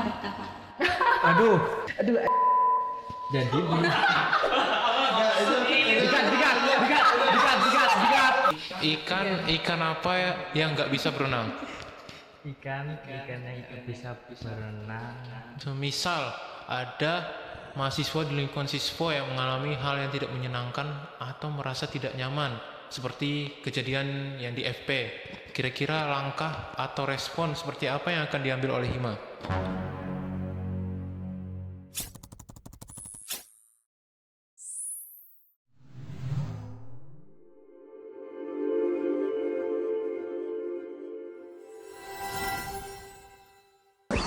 betapa. Aduh. Jadi Ikan apa yang nggak bisa berenang? ikan yang itu bisa berenang. Misal ada mahasiswa di lingkungan siswa yang mengalami hal yang tidak menyenangkan atau merasa tidak nyaman, seperti kejadian yang di FP. Kira-kira langkah atau respon seperti apa yang akan diambil oleh Hima?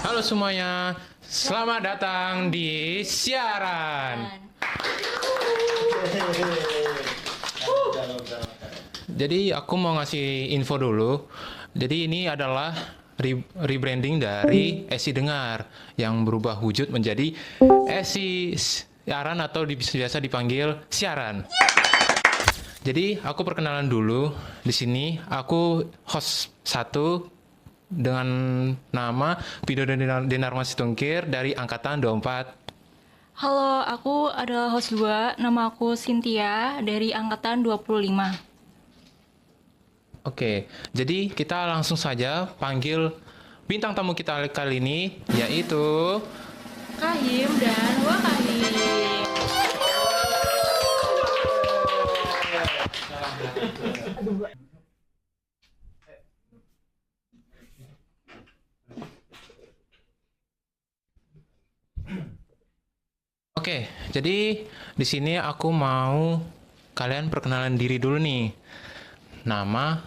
Halo semuanya, selamat datang di siaran. Jadi aku mau ngasih info dulu. Jadi ini adalah rebranding dari Esi Dengar yang berubah wujud menjadi Esi Siaran atau biasa dipanggil Siaran. Jadi aku perkenalan dulu. Di sini aku host 1 dengan nama Pido Denarma Situngkir dari angkatan 24. Halo, aku adalah host 2, nama aku Cynthia dari angkatan 25. Oke, jadi kita langsung saja panggil bintang tamu kita kali ini, yaitu Kahim dan Wakahim. Oke, jadi di sini aku mau kalian perkenalan diri dulu nih. Nama,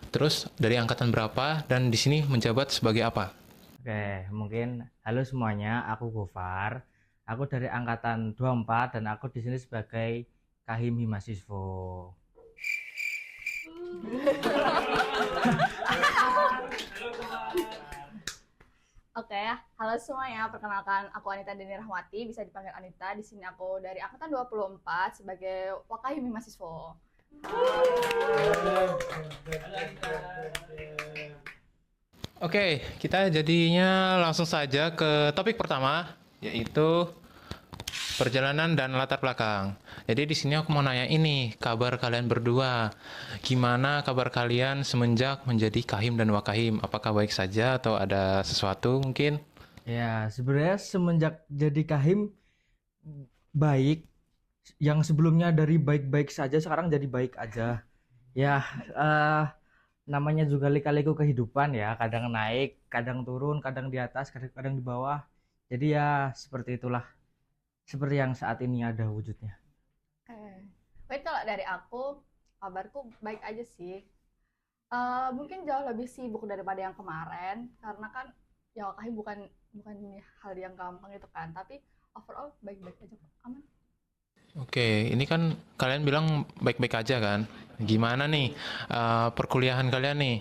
terus dari angkatan berapa, dan di sini menjabat sebagai apa? Oke, mungkin halo semuanya, aku Gofar. Aku dari angkatan 24 dan aku di sini sebagai Kahim Himasiswo. Oke, halo semuanya. Perkenalkan, aku Anita Deni Rahmati, bisa dipanggil Anita. Di sini aku dari angkatan 24 sebagai Wakahim Mahasiswa. Oke, kita jadinya langsung saja ke topik pertama, yaitu perjalanan dan latar belakang. Jadi di sini aku mau nanya ini, kabar kalian berdua. Gimana kabar kalian semenjak menjadi Kahim dan Wakahim? Apakah baik saja atau ada sesuatu mungkin? Ya, sebenarnya semenjak jadi Kahim baik, yang sebelumnya dari baik-baik saja sekarang jadi baik aja. Ya, namanya juga lika-liku kehidupan ya, kadang naik, kadang turun, kadang di atas, kadang di bawah. Jadi ya seperti itulah, seperti yang saat ini ada wujudnya. Baik, kalau dari aku, kabarku baik aja sih. Mungkin jauh lebih sibuk daripada yang kemarin, karena kan ya Wakahim bukan hal yang gampang itu kan, tapi overall baik-baik aja kok, aman. Oke, ini kan kalian bilang baik-baik aja kan? Gimana nih perkuliahan kalian nih?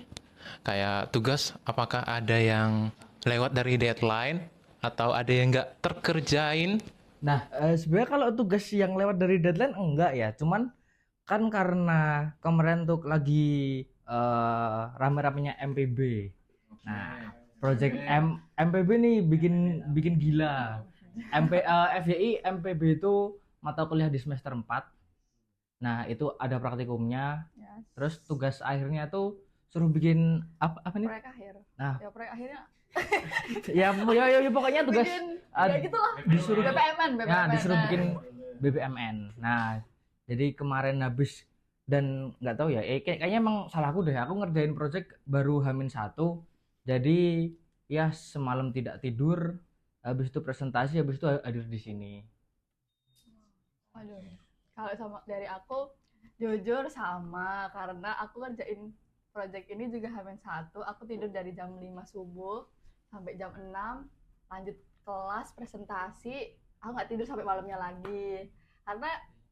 Kayak tugas, apakah ada yang lewat dari deadline atau ada yang nggak terkerjain? Nah, sebenarnya kalau tugas yang lewat dari deadline enggak ya, cuman kan karena kemarin tuh lagi rame-ramenya MPB. Nah, project MPB nih bikin gila. FYI MPB itu mata kuliah di semester 4. Nah, itu ada praktikumnya. Yes. Terus tugas akhirnya tuh suruh bikin apa nih? Proyek akhir. Nah, Ya proyek akhirnya ya pokoknya tugas bikin, ya gitulah. disuruh BPMN. Ya, disuruh bikin BPMN. Nah, jadi kemarin habis dan nggak tahu ya, kayaknya emang salahku deh. Aku ngerjain project baru H-1. Jadi ya semalam tidak tidur, habis itu presentasi, habis itu hadir di sini. Aduh, kalau sama dari aku jujur sama, karena aku kerjain project ini juga H-1. Aku tidur dari jam 5 subuh sampai jam 6, lanjut kelas presentasi, aku nggak tidur sampai malamnya lagi. Karena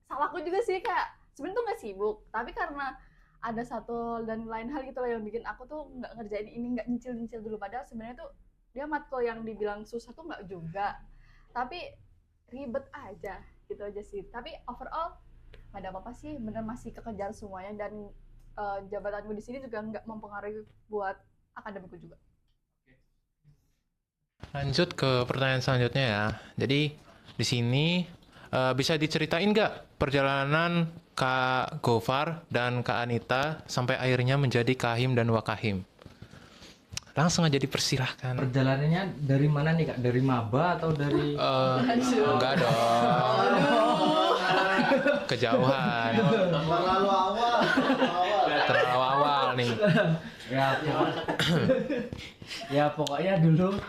salahku juga sih, kayak sebenarnya tuh nggak sibuk, tapi karena ada satu dan lain hal gitu loh yang bikin aku tuh nggak ngerjain ini, nggak nyicil dulu. Padahal sebenarnya tuh dia matkul yang dibilang susah tuh nggak juga, tapi ribet aja gitu aja sih. Tapi overall nggak ada apa-apa sih, bener masih kekejar semuanya, dan jabatanku di sini juga nggak mempengaruhi buat akademiku juga. Lanjut ke pertanyaan selanjutnya ya. Jadi di sini bisa diceritain nggak perjalanan Kak Gofar dan Kak Anita sampai akhirnya menjadi Kahim dan Wakahim? Langsung aja dipersilahkan. Perjalanannya dari mana nih Kak? Dari maba atau dari Enggak dong. Kejauhan. Terlalu awal. Terlalu awal nih. ya pokoknya dulu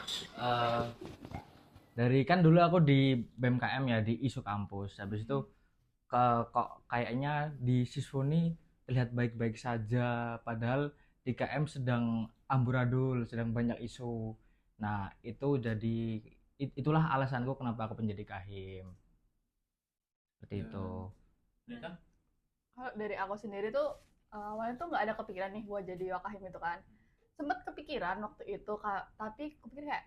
dari kan dulu aku di BMKM ya, di isu kampus. Habis itu kok kayaknya di Siswoni terlihat baik-baik saja, padahal di KM sedang amburadul, sedang banyak isu. Nah itu jadi itulah alasanku kenapa aku menjadi Kahim seperti itu. Kalau dari aku sendiri tuh awalnya tuh nggak ada kepikiran nih buat jadi wakahim itu kan. Sempet kepikiran waktu itu tapi kepikir kayak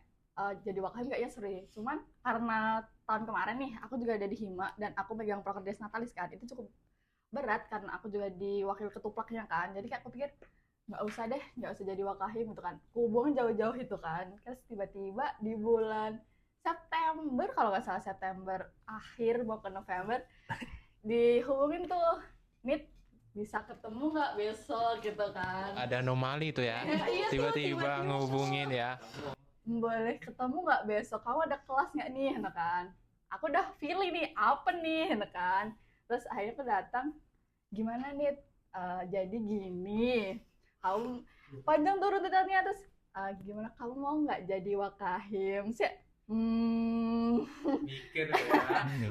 jadi wakahim kayaknya seri. Cuman karena tahun kemarin nih aku juga ada di Hima dan aku megang Prokerdes Natalis kan, itu cukup berat karena aku juga di wakil ketuplaknya kan. Jadi kayak aku pikir nggak usah jadi wakahim gitu kan. Hubungan jauh-jauh itu kan. Terus tiba-tiba di bulan September, kalau nggak salah September akhir mau ke November, dihubungin tuh, Nit bisa ketemu nggak besok gitu kan. Ada anomali itu ya. Iya, Tiba-tiba ngehubungin ya. Boleh ketemu nggak besok, kamu ada kelas nggak nih, gitu kan. Aku udah feeling nih apa nih, gitu kan. Terus akhirnya aku datang, gimana Nit, jadi gini, kamu panjang tuh runtutannya. Terus gimana, kamu mau nggak jadi wakahim sih?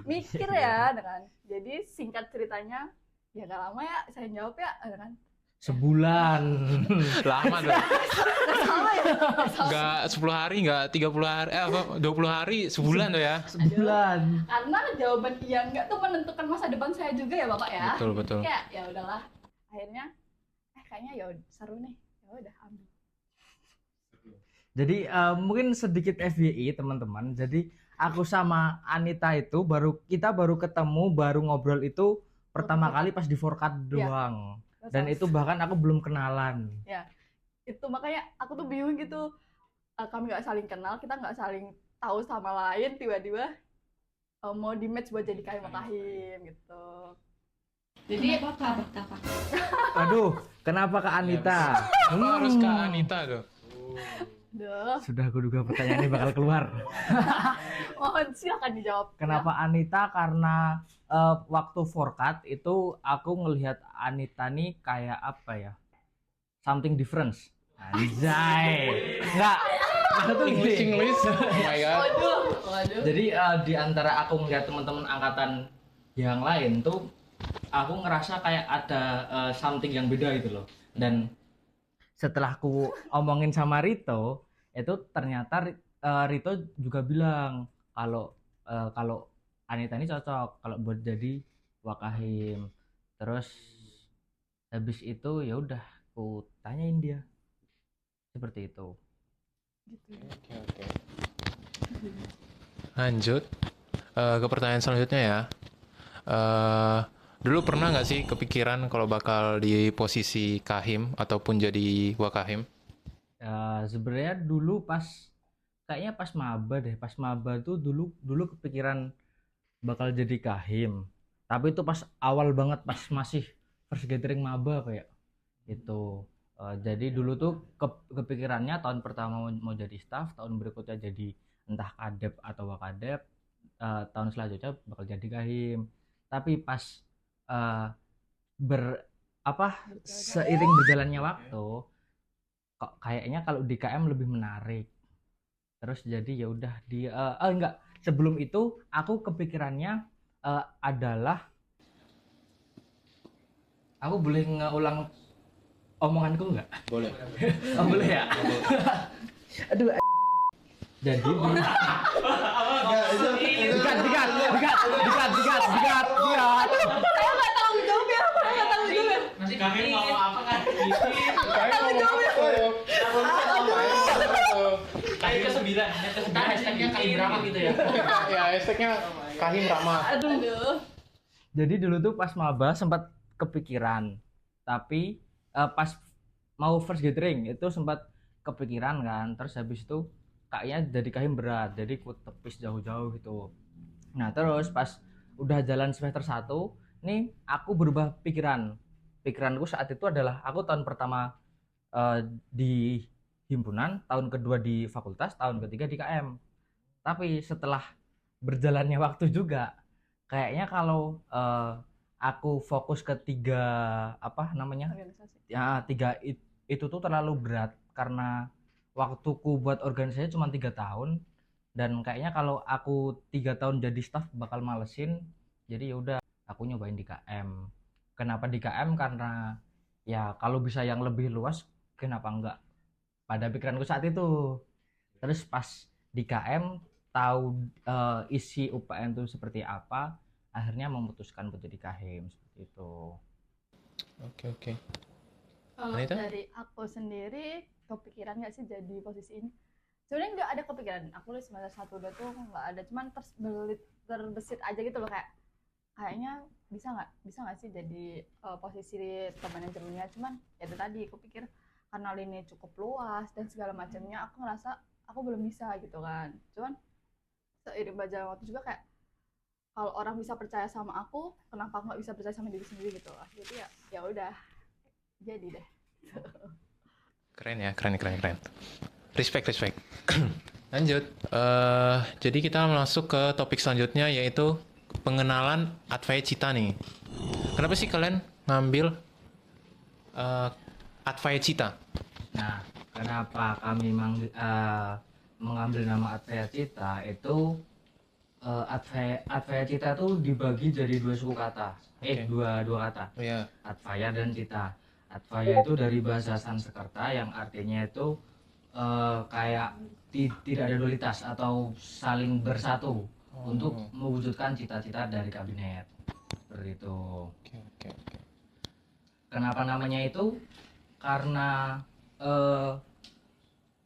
Mikir ya dengan. Jadi singkat ceritanya, ya gak lama ya saya jawab ya kan. Sebulan. Lama tuh. Sama ya. Nggak 10 hari, nggak 30 hari, 20 hari, sebulan tuh ya. Sebulan. Karena jawaban iya enggak tuh menentukan masa depan saya juga ya Bapak ya. Betul, betul. Kayak ya udahlah. Akhirnya kayaknya ya seru nih. Ya udah ambil. Jadi mungkin sedikit FYI teman-teman. Jadi aku sama Anita itu kita baru ketemu, baru ngobrol itu pertama kali pas di Forkat doang. Dan itu bahkan aku belum kenalan. Ya. Itu makanya aku tuh bingung gitu. Kami nggak saling kenal, kita nggak saling tahu sama lain, tiba-tiba mau di match buat jadi kahim gitu. Jadi Kenapa? Aduh, kenapa Kak Anita? Kenapa harus Kak Anita tuh? Duh, Sudah aku duga pertanyaan ini bakal keluar. mohon silakan dijawab. Kenapa Anita? Karena waktu Forkat itu aku ngelihat Anita nih kayak apa ya? Something different. Anjay. Enggak. Maksudnya gini. English. Oh my god. Waduh. Jadi di antara aku ngeliat teman-teman angkatan yang lain tuh, aku ngerasa kayak ada something yang beda gitu loh. Dan setelah aku omongin sama Rito, itu ternyata Rito juga bilang kalau Anita ini cocok kalau buat jadi wakahim. Terus habis itu ya udah aku tanyain dia seperti itu. Oke. Lanjut ke pertanyaan selanjutnya ya. Dulu pernah nggak sih kepikiran kalau bakal di posisi kahim ataupun jadi wakahim? Sebenarnya dulu kayaknya pas maba tuh dulu kepikiran bakal jadi kahim, tapi itu pas awal banget, pas masih first gathering maba kayak itu. Jadi dulu tuh kepikirannya tahun pertama mau jadi staff, tahun berikutnya jadi entah kadep atau wakadep, tahun selanjutnya bakal jadi kahim. Tapi pas seiring berjalannya waktu, kok kayaknya kalau di KM lebih menarik. Terus jadi ya udah enggak, sebelum itu aku kepikirannya adalah, aku boleh ngulang omonganku enggak? Boleh. Oh boleh ya? Aduh jadi dikat. Saya nggak tahu jawab ya. Nanti kami mau apa kan? Kayak ke 9. Ntar hashtagnya kayak berapa gitu ya? Ya, hashtagnya kahim ramah. Aduh. Jadi dulu tuh pas maba sempat kepikiran, tapi pas mau first gathering itu sempat kepikiran kan. Terus habis itu kayaknya jadi kahim berat, jadi ku tepis jauh-jauh gitu. Nah terus pas udah jalan semester 1 nih aku berubah pikiranku saat itu adalah aku tahun pertama di himpunan, tahun kedua di fakultas, tahun ketiga di KM. Tapi setelah berjalannya waktu juga kayaknya kalau aku fokus ke tiga apa namanya Organisasi. ya itu tuh terlalu berat karena waktuku buat organisasi cuma 3 tahun, dan kayaknya kalau aku 3 tahun jadi staff bakal malesin. Jadi ya udah aku nyobain di KM. Kenapa di KM? Karena ya kalau bisa yang lebih luas kenapa enggak, pada pikiranku saat itu. Terus pas di KM tahu isi UPN itu seperti apa, akhirnya memutuskan untuk jadi kahim seperti itu. Oke. Kalau Anita? dari aku sendiri, kepikiran nggak sih jadi posisi ini? Sebenarnya nggak ada kepikiran. Aku di semester 1 udah tuh nggak ada, cuman terbesit aja gitu loh, kayaknya bisa nggak sih jadi posisi top manajernya. Cuman ya itu tadi, aku pikir karena lini cukup luas dan segala macamnya, aku ngerasa aku belum bisa gitu kan. Cuman seiring berjalan waktu juga kayak, kalau orang bisa percaya sama aku, kenapa aku nggak bisa percaya sama diri sendiri gitu lah. Jadi ya udah jadi deh. Keren ya, keren. Respect. Lanjut. Jadi kita masuk ke topik selanjutnya, yaitu pengenalan Advaya Cita nih. Kenapa sih kalian ngambil Advaya Cita? Nah, kenapa kami mengambil nama Advaya Cita itu, Advaya Cita tuh dibagi jadi dua suku kata, Oke. dua kata, Oh ya, Advaya dan Cita. Advaya itu dari bahasa Sanskerta yang artinya itu kayak tidak ada dualitas atau saling bersatu untuk mewujudkan cita-cita dari kabinet seperti itu. oke. Kenapa namanya itu? Karena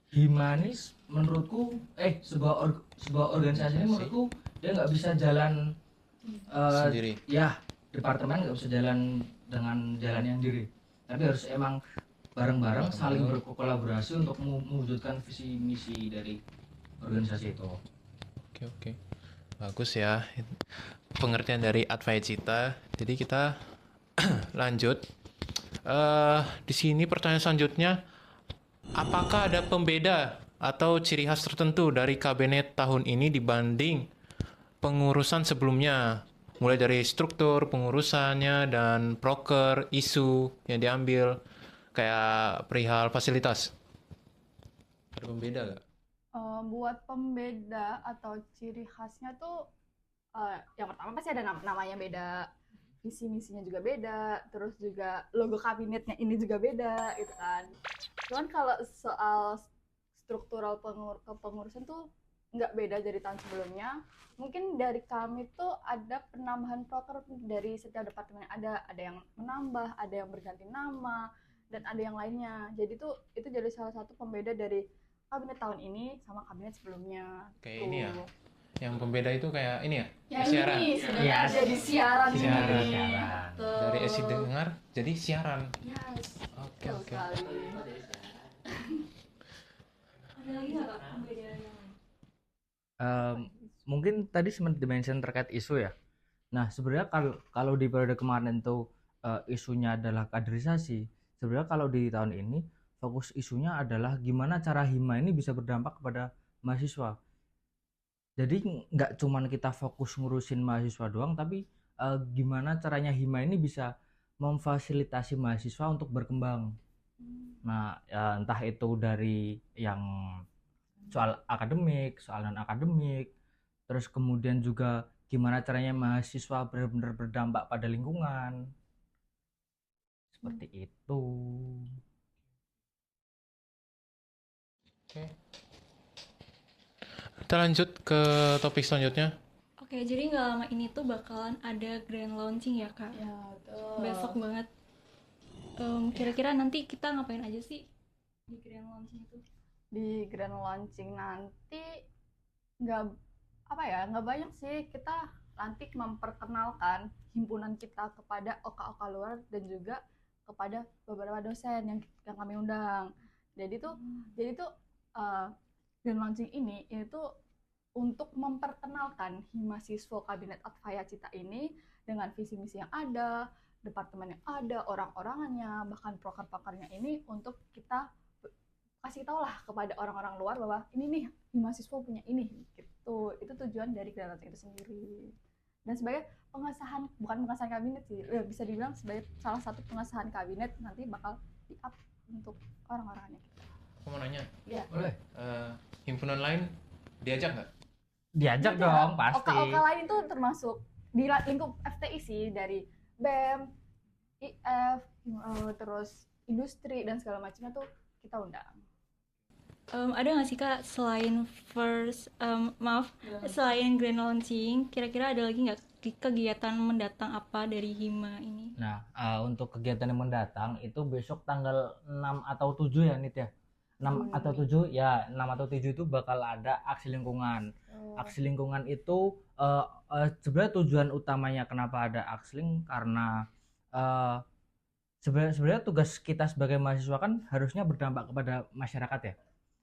Himanis menurutku sebuah organisasi ini menurutku dia nggak bisa jalan Sendiri. ya, departemen nggak bisa jalan dengan jalannya sendiri, tapi harus emang bareng-bareng saling berkolaborasi untuk mewujudkan visi misi dari organisasi itu. Oke. Bagus ya pengertian dari Advaya Cita. Jadi kita lanjut. Di sini pertanyaan selanjutnya, apakah ada pembeda atau ciri khas tertentu dari kabinet tahun ini dibanding pengurusan sebelumnya? Mulai dari struktur pengurusannya dan proker, isu yang diambil, kayak perihal fasilitas. Ada pembeda nggak? Buat pembeda atau ciri khasnya tuh, yang pertama pasti ada namanya beda, visi misinya juga beda, terus juga logo kabinetnya ini juga beda gitu kan. Cuman kalau soal struktural kepengurusan tuh nggak beda dari tahun sebelumnya. Mungkin dari kami tuh ada penambahan proker dari setiap departemen, ada yang menambah, ada yang berganti nama, dan ada yang lainnya. Jadi tuh itu jadi salah satu pembeda dari kabinet tahun ini sama kabinet sebelumnya. Kayak ini ya, yang pembeda itu kayak ini ya, Ya siaran. ini sudah Yes. ada di siaran ini. Siaran. Tuh. Dari esi dengar jadi siaran. Yes. Oke. Betul sekali. Ada lagi nggak Kak pembeda yang lain? Mungkin tadi sempat dimention terkait isu ya. Nah sebenarnya kalau di periode kemarin tuh isunya adalah kaderisasi. Sebenarnya kalau di tahun ini fokus isunya adalah gimana cara hima ini bisa berdampak kepada mahasiswa. Jadi nggak cuman kita fokus ngurusin mahasiswa doang, tapi gimana caranya hima ini bisa memfasilitasi mahasiswa untuk berkembang. Nah entah itu dari yang soal akademik, soal non akademik, terus kemudian juga gimana caranya mahasiswa benar-benar berdampak pada lingkungan seperti itu. Oke. Kita lanjut ke topik selanjutnya. Oke, jadi nggak lama ini tuh bakalan ada grand launching ya Kak? Ya, betul. Besok banget. Kira-kira nanti kita ngapain aja sih di grand launching itu? Di grand launching nanti nggak banyak sih, kita nanti memperkenalkan himpunan kita kepada OKA-OKA luar dan juga kepada beberapa dosen yang kami undang. Jadi tuh grand launching ini yaitu untuk memperkenalkan Himasiswa Kabinet Advaya Cita ini dengan visi misi yang ada, departemen yang ada, orang-orangnya, bahkan proker-prokernya ini untuk kita kasih tau lah kepada orang-orang luar bahwa ini nih Himasiswa punya ini gitu. Itu tujuan dari grand launching itu sendiri. Dan sebagai pengesahan, bukan pengesahan kabinet sih, bisa dibilang sebagai salah satu pengesahan kabinet nanti bakal di-up untuk orang-orangnya kita. Aku mau nanya, Iya. Boleh. himpunan lain diajak nggak? Diajak dong, pasti. OK lain itu termasuk di lingkup FTI sih, dari BEM, IF, terus industri dan segala macamnya tuh kita undang. Ada nggak sih Kak selain selain grand launching, kira-kira ada lagi nggak kegiatan mendatang apa dari Hima ini? Nah, untuk kegiatan yang mendatang itu besok tanggal 6 atau 7 ya, Nit ya. 6 atau 7 ya, 6 atau 7 itu bakal ada aksi lingkungan. Aksi lingkungan itu sebenarnya tujuan utamanya kenapa ada aksi karena sebenarnya tugas kita sebagai mahasiswa kan harusnya berdampak kepada masyarakat ya.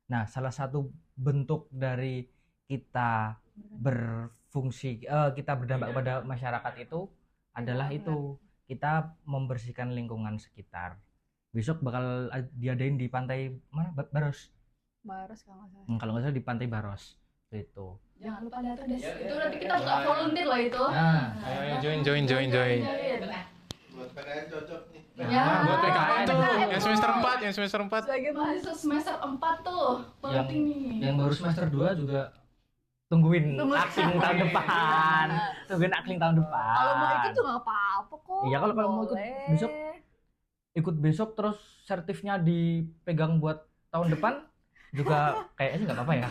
Nah, salah satu bentuk dari kita berfungsi, kita berdampak kepada masyarakat itu adalah itu kita membersihkan lingkungan sekitar. Besok bakal diadain di pantai mana? Baros. Baros kalau nggak salah. Kalau nggak salah di pantai Baros itu. Jangan lupa datang deh. Itu nanti kita buka volunteer loh itu. Nah, Ayo join. Buat PKN cocok nih. Ya. Buat PKN tuh, PKN. yang semester 4. Sebagai mahasiswa semester 4 tuh penting nih. yang baru semester 2 juga tungguin akling tahun depan. Tungguin akling tahun depan. Kalau mau ikut juga nggak apa-apa kok. Iya, kalau mau ikut Boleh. besok ikut besok terus sertifnya dipegang buat tahun depan juga kayaknya sih nggak apa-apa ya.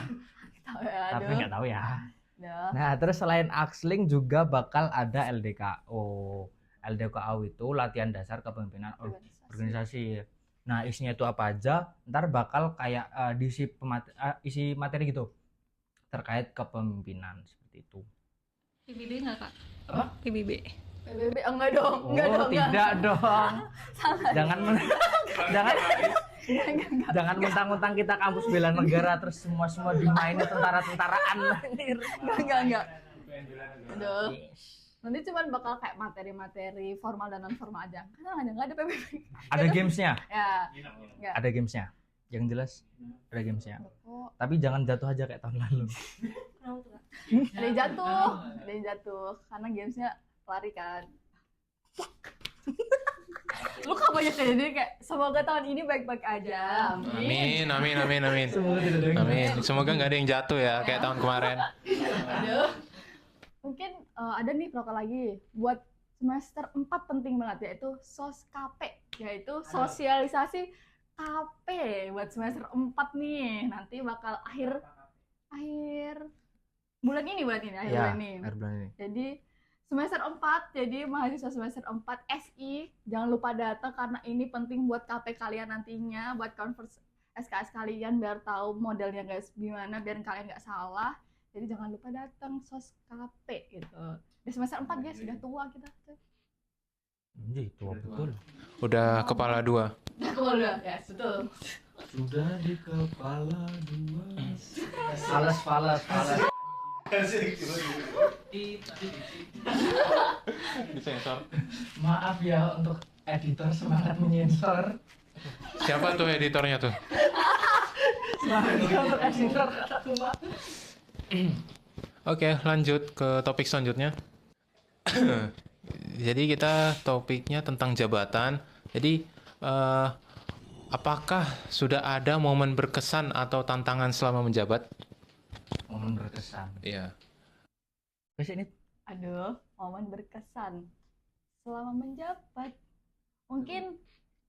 Tahu ya, Tapi aduh. nggak tahu ya. Dah. Nah, terus selain Axling juga bakal ada LDKO. LDKO itu latihan dasar kepemimpinan organisasi. Nah, isinya itu apa aja? Ntar bakal kayak isi materi gitu terkait kepemimpinan seperti itu. PBB nggak Kak? Apa? PBB. PBB enggak dong, enggak dong. Tidak dong. Salah. Jangan jangan mentang-mentang kita kampus bela negara terus semua dimainin tentara-tentaraan. Enggak. Aduh. Nanti cuman bakal kayak materi-materi formal dan non formal aja. Karena enggak ada PBB. Ada gamesnya, Ya. Enggak. ada gamesnya. Yang jelas ada gamesnya. Oh, Tapi jangan jatuh aja kayak tahun lalu. ada yang jatuh karena gamesnya lari kan. Lu kok banyak jadi kayak semoga tahun ini baik-baik aja. Amin. Semoga tidak ada yang Amin. Semoga nggak ada yang jatuh ya kayak tahun kemarin. Aduh. Mungkin ada nih proker lagi buat semester 4 penting banget yaitu SOSKP, yaitu sosialisasi KP buat semester 4 nih. Nanti bakal akhir bulan ini akhir Ya, bulan ini. akhir bulan ini. Jadi semester 4, jadi mahasiswa semester 4 SI jangan lupa datang karena ini penting buat KP kalian nantinya, buat converse SKS kalian biar tahu modelnya guys gimana biar kalian nggak salah. Jadi jangan lupa datang SOSKP gitu. Di semester 4 guys, sudah tua kita. Iya, tua betul. Udah kepala 2. Udah, ya betul. Sudah di kepala dua. Fales. Disensor. Maaf ya untuk editor semangat menyensor. Siapa tuh editornya tuh? Semangat untuk editor. Oke, lanjut ke topik selanjutnya. Jadi kita topiknya tentang jabatan. Jadi apakah sudah ada momen berkesan atau tantangan selama menjabat? Momen berkesan. Iya. Terus ini Aduh, momen berkesan selama menjabat. Mungkin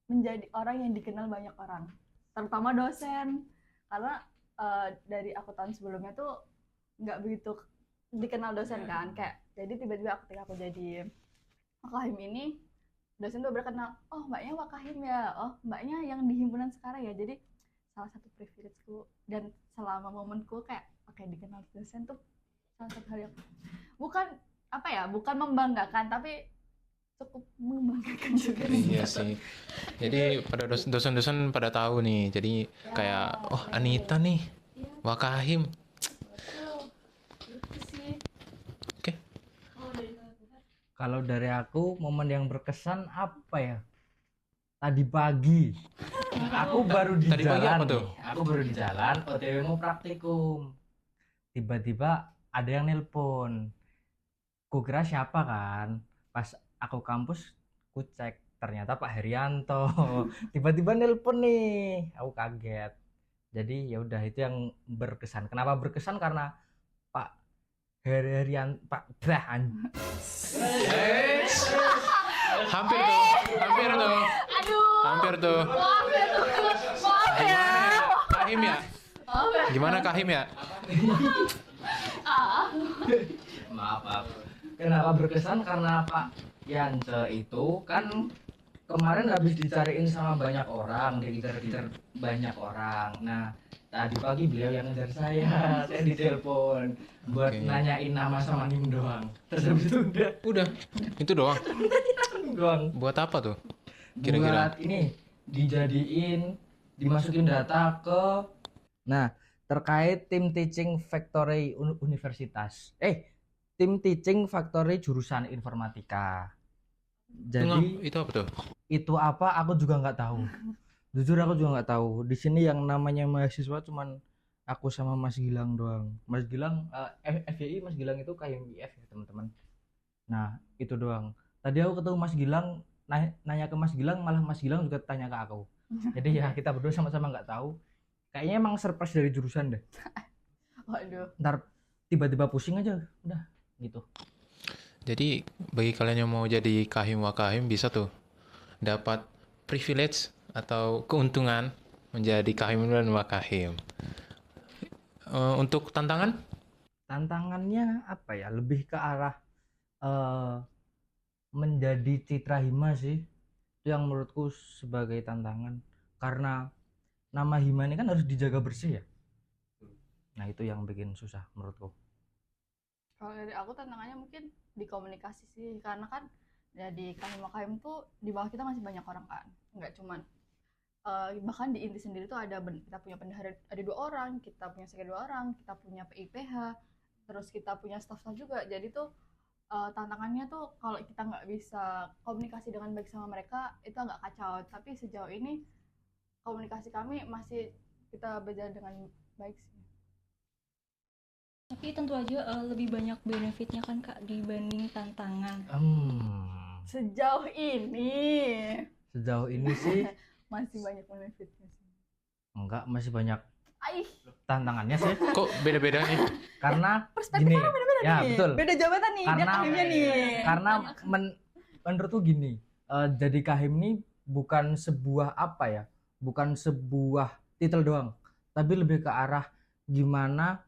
menjadi orang yang dikenal banyak orang, terutama dosen. Karena dari aku tahun sebelumnya tuh nggak begitu dikenal dosen kan, kayak jadi tiba-tiba ketika aku jadi Wakahim ini dosen tuh berkenal, oh mbaknya Wakahim ya, oh mbaknya yang di himpunan sekarang ya. Jadi salah satu privilegeku dan selama momenku kayak oke, dikenal dosen tuh salah satu hal yang bukan membanggakan tapi cukup membanggakan juga. Iya sih. Jadi pada dosen-dosen pada tahu nih. Jadi kayak oh Anita nih. Iya, Wakahim. Itu sih. Oke. Kalau dari aku momen yang berkesan apa ya? Tadi pagi. Aku baru di Tadi pagi jalan. apa tuh? nih. Aku baru di jalan, OTW mau praktikum. Tiba-tiba ada yang nelpon. Ku kira siapa kan? Pas aku kampus, ku cek ternyata Pak Herianto. Tiba-tiba nelpon nih. Aku kaget. Jadi ya udah itu yang berkesan. Kenapa berkesan? Karena Pak Herianto Hampir tuh. Hampir tuh. Aduh. Hampir tuh. Maaf ya teman. Maaf ya. Kahim ya? Maaf ya. Gimana Kahim ya? maaf. Kenapa berkesan? Karena Pak Yance itu kan kemarin habis dicariin sama banyak orang, dikejar-kejar banyak orang. Nah, tadi pagi beliau yang ngejar saya ditelepon buat Oke. nanyain nama sama NIM doang. Terus habis itu Udah. Itu doang. doang. Buat apa tuh? Kira-kira. Buat ini dijadiin, dimasukin data ke, nah, terkait tim teaching factory universitas. Tim teaching factory jurusan informatika. Jadi Itu apa tuh? itu apa aku juga nggak tahu. Jujur aku juga nggak tahu. Di sini yang namanya mahasiswa cuman aku sama Mas Gilang doang. Mas Gilang FYI, Mas Gilang itu KMIF ya teman-teman. Nah itu doang. Tadi aku ketemu Mas Gilang, nanya ke Mas Gilang, malah Mas Gilang juga tanya ke aku. Jadi ya kita berdua sama-sama nggak tahu. Kayaknya emang surprise dari jurusan deh. Waduh. Ntar tiba-tiba pusing aja, udah gitu. Jadi bagi kalian yang mau jadi kahim wakahim bisa tuh dapat privilege atau keuntungan menjadi kahim dan wakahim. Untuk tantangan? Tantangannya apa ya? Lebih ke arah menjadi citra hima sih. Itu yang menurutku sebagai tantangan. Karena nama hima ini kan harus dijaga bersih ya. Nah itu yang bikin susah menurutku. Kalau dari aku tantangannya mungkin di komunikasi sih, karena kan ya di KHIM tuh di bawah kita masih banyak orang kan, nggak cuman bahkan di inti sendiri tuh kita punya bendahara ada 2 orang, kita punya sekretari 2 orang, kita punya PIPH, terus kita punya staff juga. Jadi tuh tantangannya tuh kalau kita nggak bisa komunikasi dengan baik sama mereka itu agak kacau. Tapi sejauh ini komunikasi kami masih kita berjalan dengan baik sih. Tapi tentu aja lebih banyak benefitnya kan Kak dibanding tantangan. Sejauh ini Sih masih banyak benefitnya sih. enggak, masih banyak Aih, tantangannya sih. Kok beda-beda nih? Karena perspektif gini, orang beda-beda ya nih. betul. Beda jabatan nih, dia Karena- kahimnya nih. Karena menurutku gini, jadi kahim ini bukan sebuah apa ya, bukan sebuah titel doang, tapi lebih ke arah gimana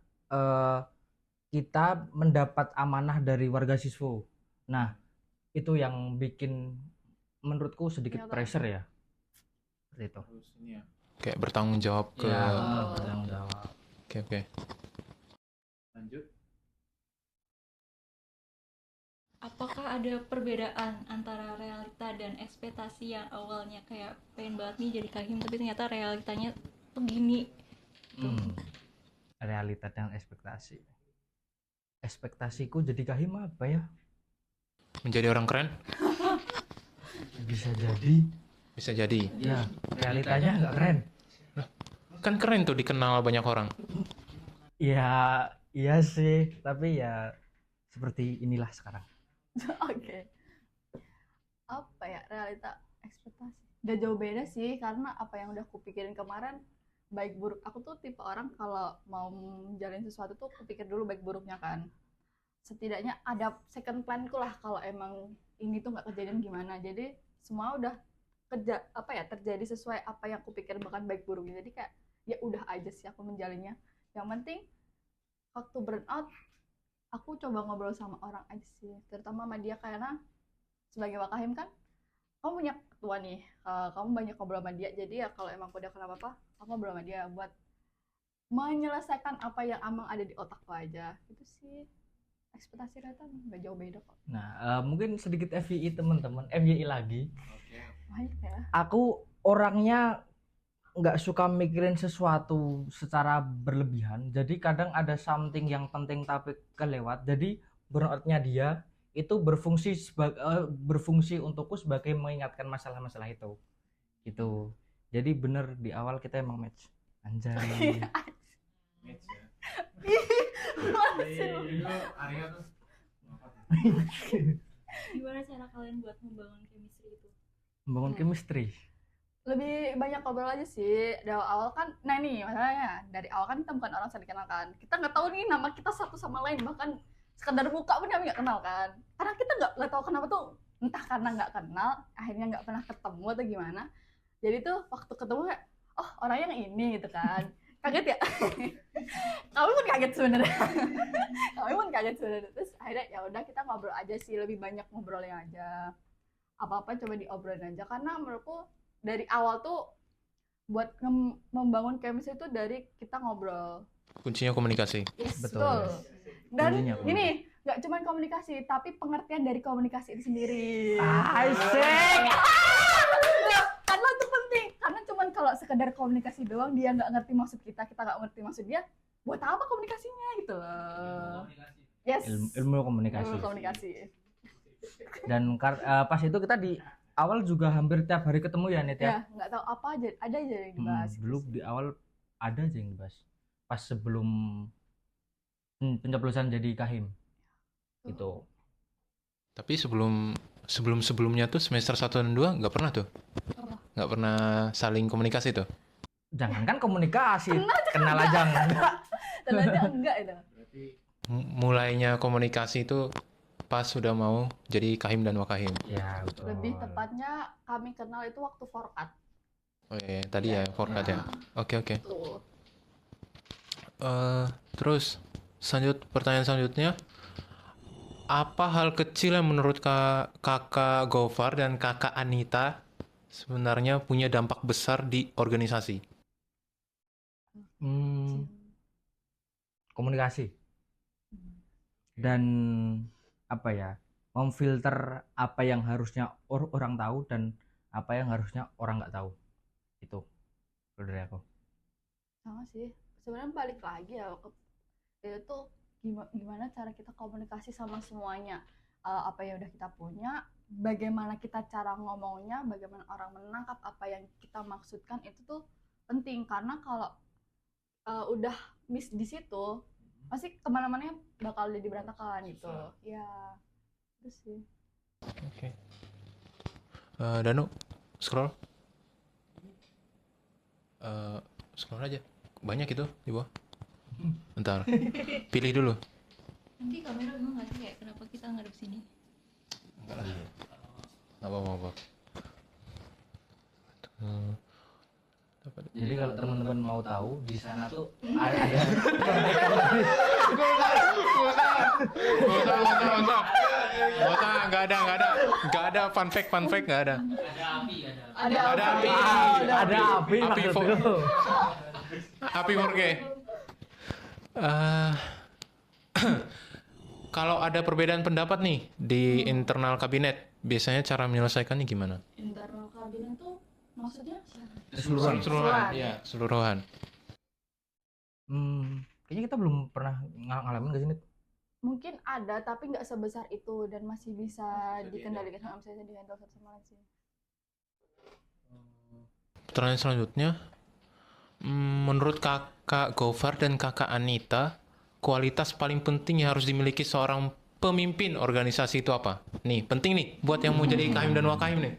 kita mendapat amanah dari warga siswa. Nah itu yang bikin menurutku sedikit Iya, pressure ya, seperti itu. Kayak bertanggung jawab ke... Ya, betul. bertanggung jawab. Oke. Lanjut. Apakah ada perbedaan antara realita dan ekspektasi yang awalnya kayak pengen banget nih jadi kahim tapi ternyata realitanya tuh gini? Realita dan ekspektasi. Ekspektasiku jadi kahim apa ya? Menjadi orang keren? Bisa jadi. Bisa jadi. Ya, realitanya nggak keren. Kan keren tuh dikenal banyak orang. Ya, iya sih, tapi ya seperti inilah sekarang. Oke. Apa ya, realita ekspektasi? Udah jauh beda sih, karena apa yang udah kupikirin kemarin baik buruk. Aku tuh tipe orang kalau mau menjalin sesuatu tuh kupikir dulu baik buruknya kan. Setidaknya ada second plan ku lah kalau emang ini tuh nggak kejadian gimana. Jadi semua udah terjadi sesuai apa yang kupikir bahkan baik buruknya. Jadi kayak ya udah aja sih aku menjalinnya. Yang penting waktu burnout aku coba ngobrol sama orang aja sih, terutama sama dia karena sebagai wakahim kan kamu punya ketua nih, kamu banyak ngobrol sama dia, jadi ya kalau emang udah kenapa-apa kamu ngobrol sama dia buat menyelesaikan apa yang emang ada di otak lo aja. Itu sih ekspektasi realita nggak jauh beda kok. Nah, mungkin sedikit FYI teman-teman, FYI lagi. Oke. Baik ya. Aku orangnya nggak suka mikirin sesuatu secara berlebihan. Jadi kadang ada something yang penting tapi kelewat. Jadi burnoutnya dia itu berfungsi untukku sebagai mengingatkan masalah-masalah itu. Gitu. Jadi bener di awal kita emang match. Anjay. Match ya. Masih. Itu Arya tuh Gimana cara kalian buat membangun chemistry itu? Membangun chemistry. Lebih banyak ngobrol aja sih dari awal kan. Nah nih masalahnya dari awal kan kita bukan orang saling kenal kan, kita nggak tahu nih nama kita satu sama lain, bahkan sekedar muka pun kami nggak kenal kan, karena kita nggak tahu kenapa tuh, entah karena nggak kenal akhirnya nggak pernah ketemu atau gimana. Jadi tuh waktu ketemu kayak oh orangnya yang ini gitu kan. Kaget ya. Kami pun kaget sebenarnya. Kami pun kaget sebenarnya. Terus akhirnya ya udah kita ngobrol aja sih, lebih banyak ngobrolnya aja, apa-apa coba diobrolin aja, karena menurutku dari awal tuh buat membangun chemistry itu dari kita ngobrol. Kuncinya komunikasi. Yes, Betul. betul. Dan Kuncinya gini, nggak cuma komunikasi, tapi pengertian dari komunikasi itu sendiri. Asik. Karena itu penting. Karena cuma kalau sekedar komunikasi doang, dia nggak ngerti maksud kita nggak ngerti maksud dia, buat apa komunikasinya gitu loh. Yes. Ilmu komunikasi. Ilmu komunikasi. Dan pas itu kita di awal juga hampir tiap hari ketemu ya Nit ya. Ya, nggak tahu apa aja, ada aja yang dibahas. Dulu di awal ada aja yang dibahas. Pas sebelum pencoblosan jadi kahim. Gitu. Tapi sebelumnya tuh semester 1 dan 2 nggak pernah tuh. Nggak pernah saling komunikasi tuh. Jangankan komunikasi, kenal aja enggak. Ternyata enggak itu. berarti Mulainya komunikasi itu pas sudah mau jadi kahim dan wakahim. Ya, betul. Lebih tepatnya kami kenal itu waktu forkat. Oh iya, tadi ya forkat ya. Oke. Tuh. Terus pertanyaan selanjutnya, apa hal kecil yang menurut kakak Gofar dan kakak Anita sebenarnya punya dampak besar di organisasi? Komunikasi. Dan apa ya? Memfilter apa yang harusnya orang tahu dan apa yang harusnya orang nggak tahu. Itu kalau dari aku. Sama sih. Sebenarnya balik lagi ya itu gimana cara kita komunikasi sama semuanya. Apa yang udah kita punya, bagaimana kita cara ngomongnya, bagaimana orang menangkap apa yang kita maksudkan, itu tuh penting. Karena kalau udah miss di situ, pasti kemana-mana bakal jadi berantakan gitu. Ya, itu sih. Oke. Danu, scroll. Scroll aja. Banyak itu di bawah. Bentar. Pilih dulu. Nanti kamera bingung nggak sih kayak kenapa kita ngadep sini? Enggak lah. Nggak apa-apa. Jadi kalau teman-teman mau tahu di sana tuh ada Nggak ada fun fact, nggak ada. Ada api. ada api Api maksudku. Api 4K. Kalau ada perbedaan pendapat nih di internal kabinet, biasanya cara menyelesaikannya gimana? internal kabinet tuh maksudnya Keseluruhan. Iya, keseluruhan. Kayaknya kita belum pernah ngalamin ke sini. mungkin ada tapi nggak sebesar itu dan masih bisa dikendalikan sama bisa dihandle satu sama lain sih. Pertanyaan selanjutnya, menurut kakak Gofar dan kakak Anita, kualitas paling penting yang harus dimiliki seorang pemimpin organisasi itu apa? Nih, penting nih buat yang mau jadi kahim dan wakahim nih.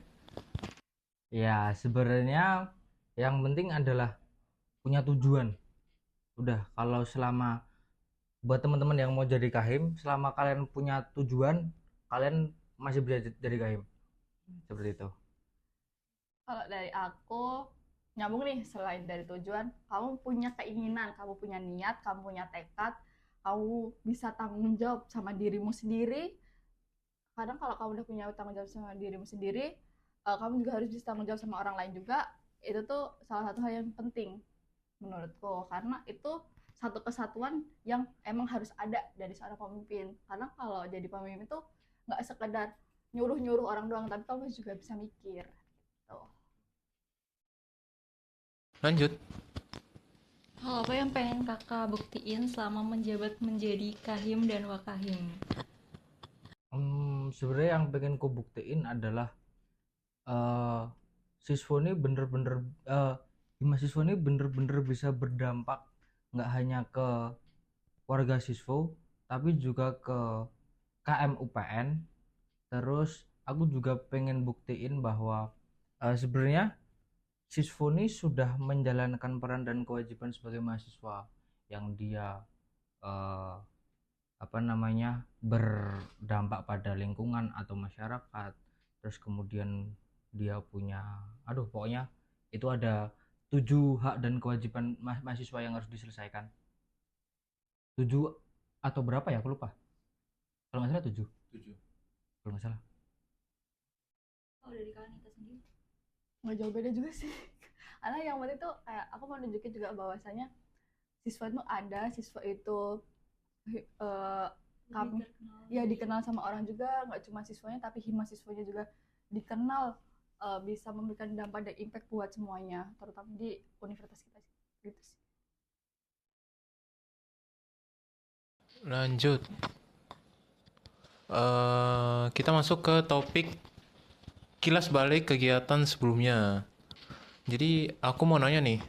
Ya, sebenarnya yang penting adalah punya tujuan. Udah, kalau selama buat teman-teman yang mau jadi kahim, selama kalian punya tujuan, kalian masih bisa jadi kahim. Seperti itu. Kalau dari aku nyambung nih, selain dari tujuan, kamu punya keinginan, kamu punya niat, kamu punya tekad, kamu bisa tanggung jawab sama dirimu sendiri. Kadang kalau kamu udah punya tanggung jawab sama dirimu sendiri, kamu juga harus bisa tanggung jawab sama orang lain juga. Itu tuh salah satu hal yang penting menurutku, karena itu satu kesatuan yang emang harus ada dari seorang pemimpin. Karena kalau jadi pemimpin tuh nggak sekedar nyuruh-nyuruh orang doang, tapi kamu juga bisa mikir gitu. Lanjut. Hal apa yang pengen kakak buktiin selama menjabat menjadi Kahim dan Wakahim? Sebenarnya yang pengen ku buktiin adalah eh siswa ini bener-bener mahasiswa ini bener-bener bisa berdampak nggak hanya ke warga siswa tapi juga ke KM UPN. Terus aku juga pengen buktiin bahwa sebenarnya siswa ini sudah menjalankan peran dan kewajiban sebagai mahasiswa yang dia eh, apa namanya berdampak pada lingkungan atau masyarakat. Terus kemudian dia punya pokoknya itu ada 7 hak dan kewajiban mahasiswa yang harus diselesaikan. 7 atau berapa ya, aku lupa, kalau nggak salah 7, 7. kalau nggak salah. Oh, dari Kanita sendiri. Nggak jauh beda juga sih. Karena yang penting tuh kayak aku mau nunjukin juga bahwasanya siswa itu ada, siswa itu kami ya dikenal sama orang juga, nggak cuma siswanya tapi hima siswanya juga dikenal, bisa memberikan dampak dan impact buat semuanya, terutama di universitas kita gitu sih. Lanjut. Kita masuk ke topik kilas balik kegiatan sebelumnya. Jadi aku mau nanya nih,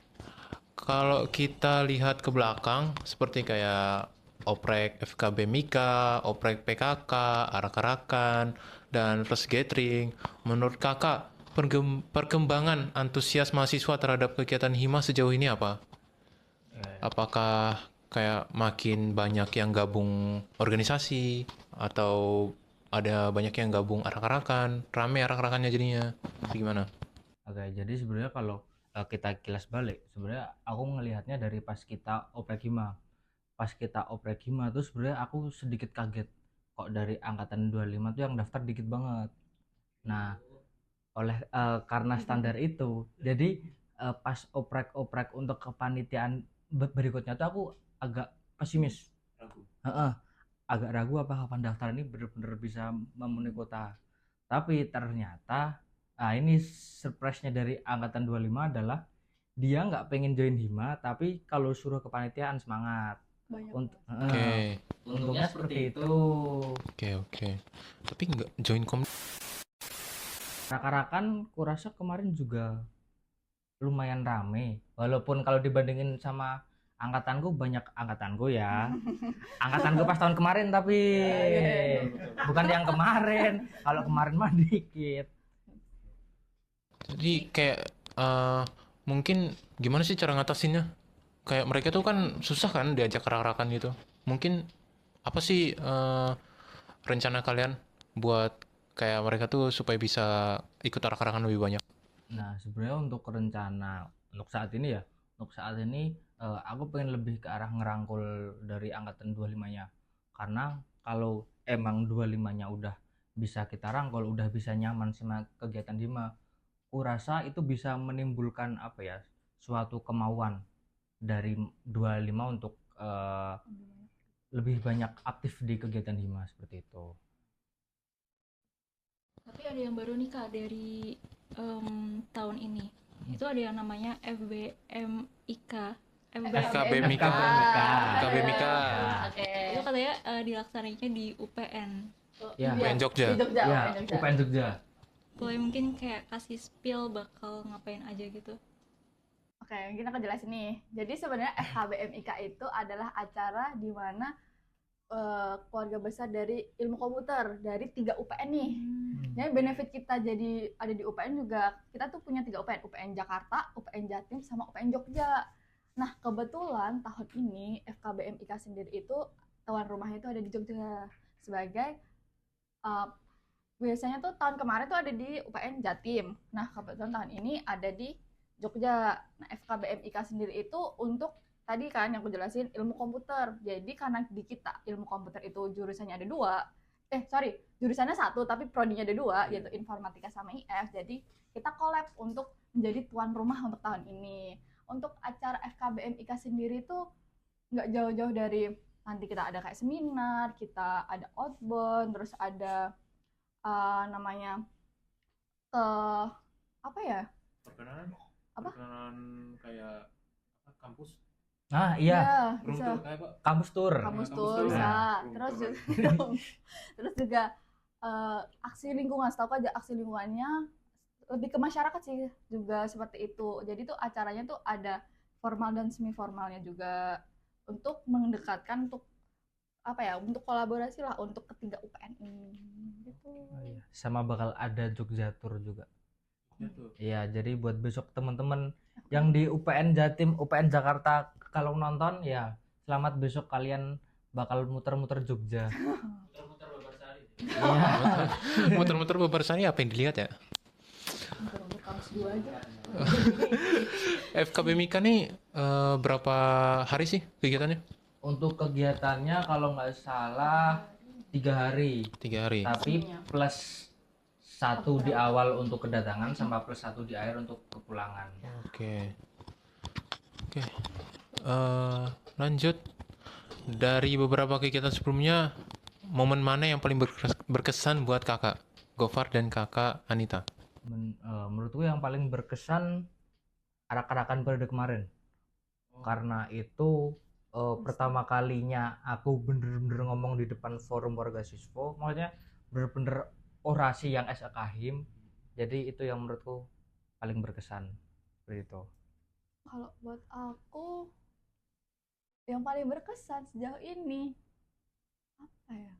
kalau kita lihat ke belakang seperti kayak oprek FKB Mika, oprek PKK, arak-arakan, dan first gathering, menurut kakak perkembangan antusias mahasiswa terhadap kegiatan hima sejauh ini apa? Apakah kayak makin banyak yang gabung organisasi atau ada banyak yang gabung arak-arakan, rame arak-arakannya jadinya? Gimana? Oke, jadi sebenarnya kalau kita kilas balik, sebenarnya aku ngelihatnya dari pas kita oprek hima. Pas kita oprek hima tuh sebenarnya aku sedikit kaget kok dari angkatan 25 tuh yang daftar dikit banget. Nah, karena standar itu, jadi pas oprek-oprek untuk kepanitiaan berikutnya tuh aku agak pesimis. Ragu. Heeh, agak ragu apakah pendaftaran ini benar-benar bisa memenuhi kuota. Tapi ternyata ini surprise-nya dari angkatan 25 adalah dia nggak pengen join hima, tapi kalau suruh kepanitiaan semangat. Banyak Oke. Untungnya seperti itu. Oke. Tapi nggak join Rakan-rakan kurasa kemarin juga lumayan rame, walaupun kalau dibandingin sama angkatanku, banyak angkatanku ya. Angkatanku pas tahun kemarin tapi bukan yang kemarin. Kalau kemarin mah dikit. Jadi kayak mungkin gimana sih cara ngatasinnya? Kayak mereka tuh kan susah kan diajak arak-arakan gitu. Mungkin apa sih rencana kalian buat kayak mereka tuh supaya bisa ikut arak-arakan lebih banyak? Nah, sebenarnya untuk rencana untuk saat ini ya, aku pengen lebih ke arah ngerangkul dari angkatan 25-nya. Karena kalau emang 25-nya udah bisa kita rangkul, udah bisa nyaman sama kegiatan hima, kurasa itu bisa menimbulkan apa ya, suatu kemauan dari 25 untuk lebih banyak aktif di kegiatan hima seperti itu. Tapi ada yang baru nih kak dari tahun ini. Itu ada yang namanya FKB FKB Mika. Oke. Itu katanya dilaksanainya di UPN. Ya. UPN Jogja. Di Jogja, Ya, UPN Jogja. UPN Jogja. Boleh mungkin kayak kasih spill bakal ngapain aja gitu. Oke, mungkin aku jelasin nih. Jadi sebenarnya FHBMIK itu adalah acara di mana keluarga besar dari ilmu komputer dari 3 UPN nih. Jadi benefit kita jadi ada di UPN juga, kita tuh punya 3 UPN, UPN Jakarta, UPN Jatim, sama UPN Jogja. Nah, kebetulan tahun ini FKBMIK sendiri itu tuan rumahnya itu ada di Jogja sebagai biasanya tuh tahun kemarin tuh ada di UPN Jatim. Nah, kebetulan tahun ini ada di Jogja. Nah, FKBMIK sendiri itu untuk tadi kan yang aku jelasin ilmu komputer. Jadi karena di kita ilmu komputer itu jurusannya ada 2, jurusannya 1 tapi prodinya ada 2, yaitu informatika sama IF. Jadi kita collab untuk menjadi tuan rumah untuk tahun ini. Untuk acara FKBMIK sendiri tuh nggak jauh-jauh dari nanti kita ada kayak seminar, kita ada outbound, terus ada namanya apa ya? Apa? Perkenalan kayak kampus. Nah, iya, Room bisa. tour kayak apa? kampus tour. Kampus Kampus tour tour. bisa. Room Terus tour. juga, terus juga aksi lingkungan. Setahu aja aksi lingkungannya lebih ke masyarakat sih juga seperti itu. Jadi tuh acaranya tuh ada formal dan semi formalnya juga untuk mendekatkan untuk apa ya, untuk kolaborasi lah untuk ketiga UPN ini gitu. Oh, iya. Sama bakal ada Jogja Tour juga. Gitu. Iya, jadi buat besok teman-teman yang di UPN Jatim, UPN Jakarta kalau nonton ya selamat, besok kalian bakal muter-muter Jogja. Muter-muter Babarsari. Iya. Muter-muter Babarsari apa yang dilihat ya? Untuk kampus 2 aja. FKB Mika nih berapa hari sih kegiatannya? Untuk kegiatannya kalau nggak salah 3 hari, 3 hari. tapi plus 1 di awal untuk kedatangan sama plus 1 di akhir untuk kepulangan. Oke. Oke. Lanjut dari beberapa kegiatan sebelumnya, momen mana yang paling berkesan buat kakak Gofar dan kakak Anita? Menurutku yang paling berkesan arak-arakan periode kemarin, karena itu pertama kalinya aku bener-bener ngomong di depan forum warga siswa, maksudnya bener-bener orasi yang Kahim. Jadi itu yang menurutku paling berkesan seperti itu. Kalau buat aku yang paling berkesan sejauh ini apa ya?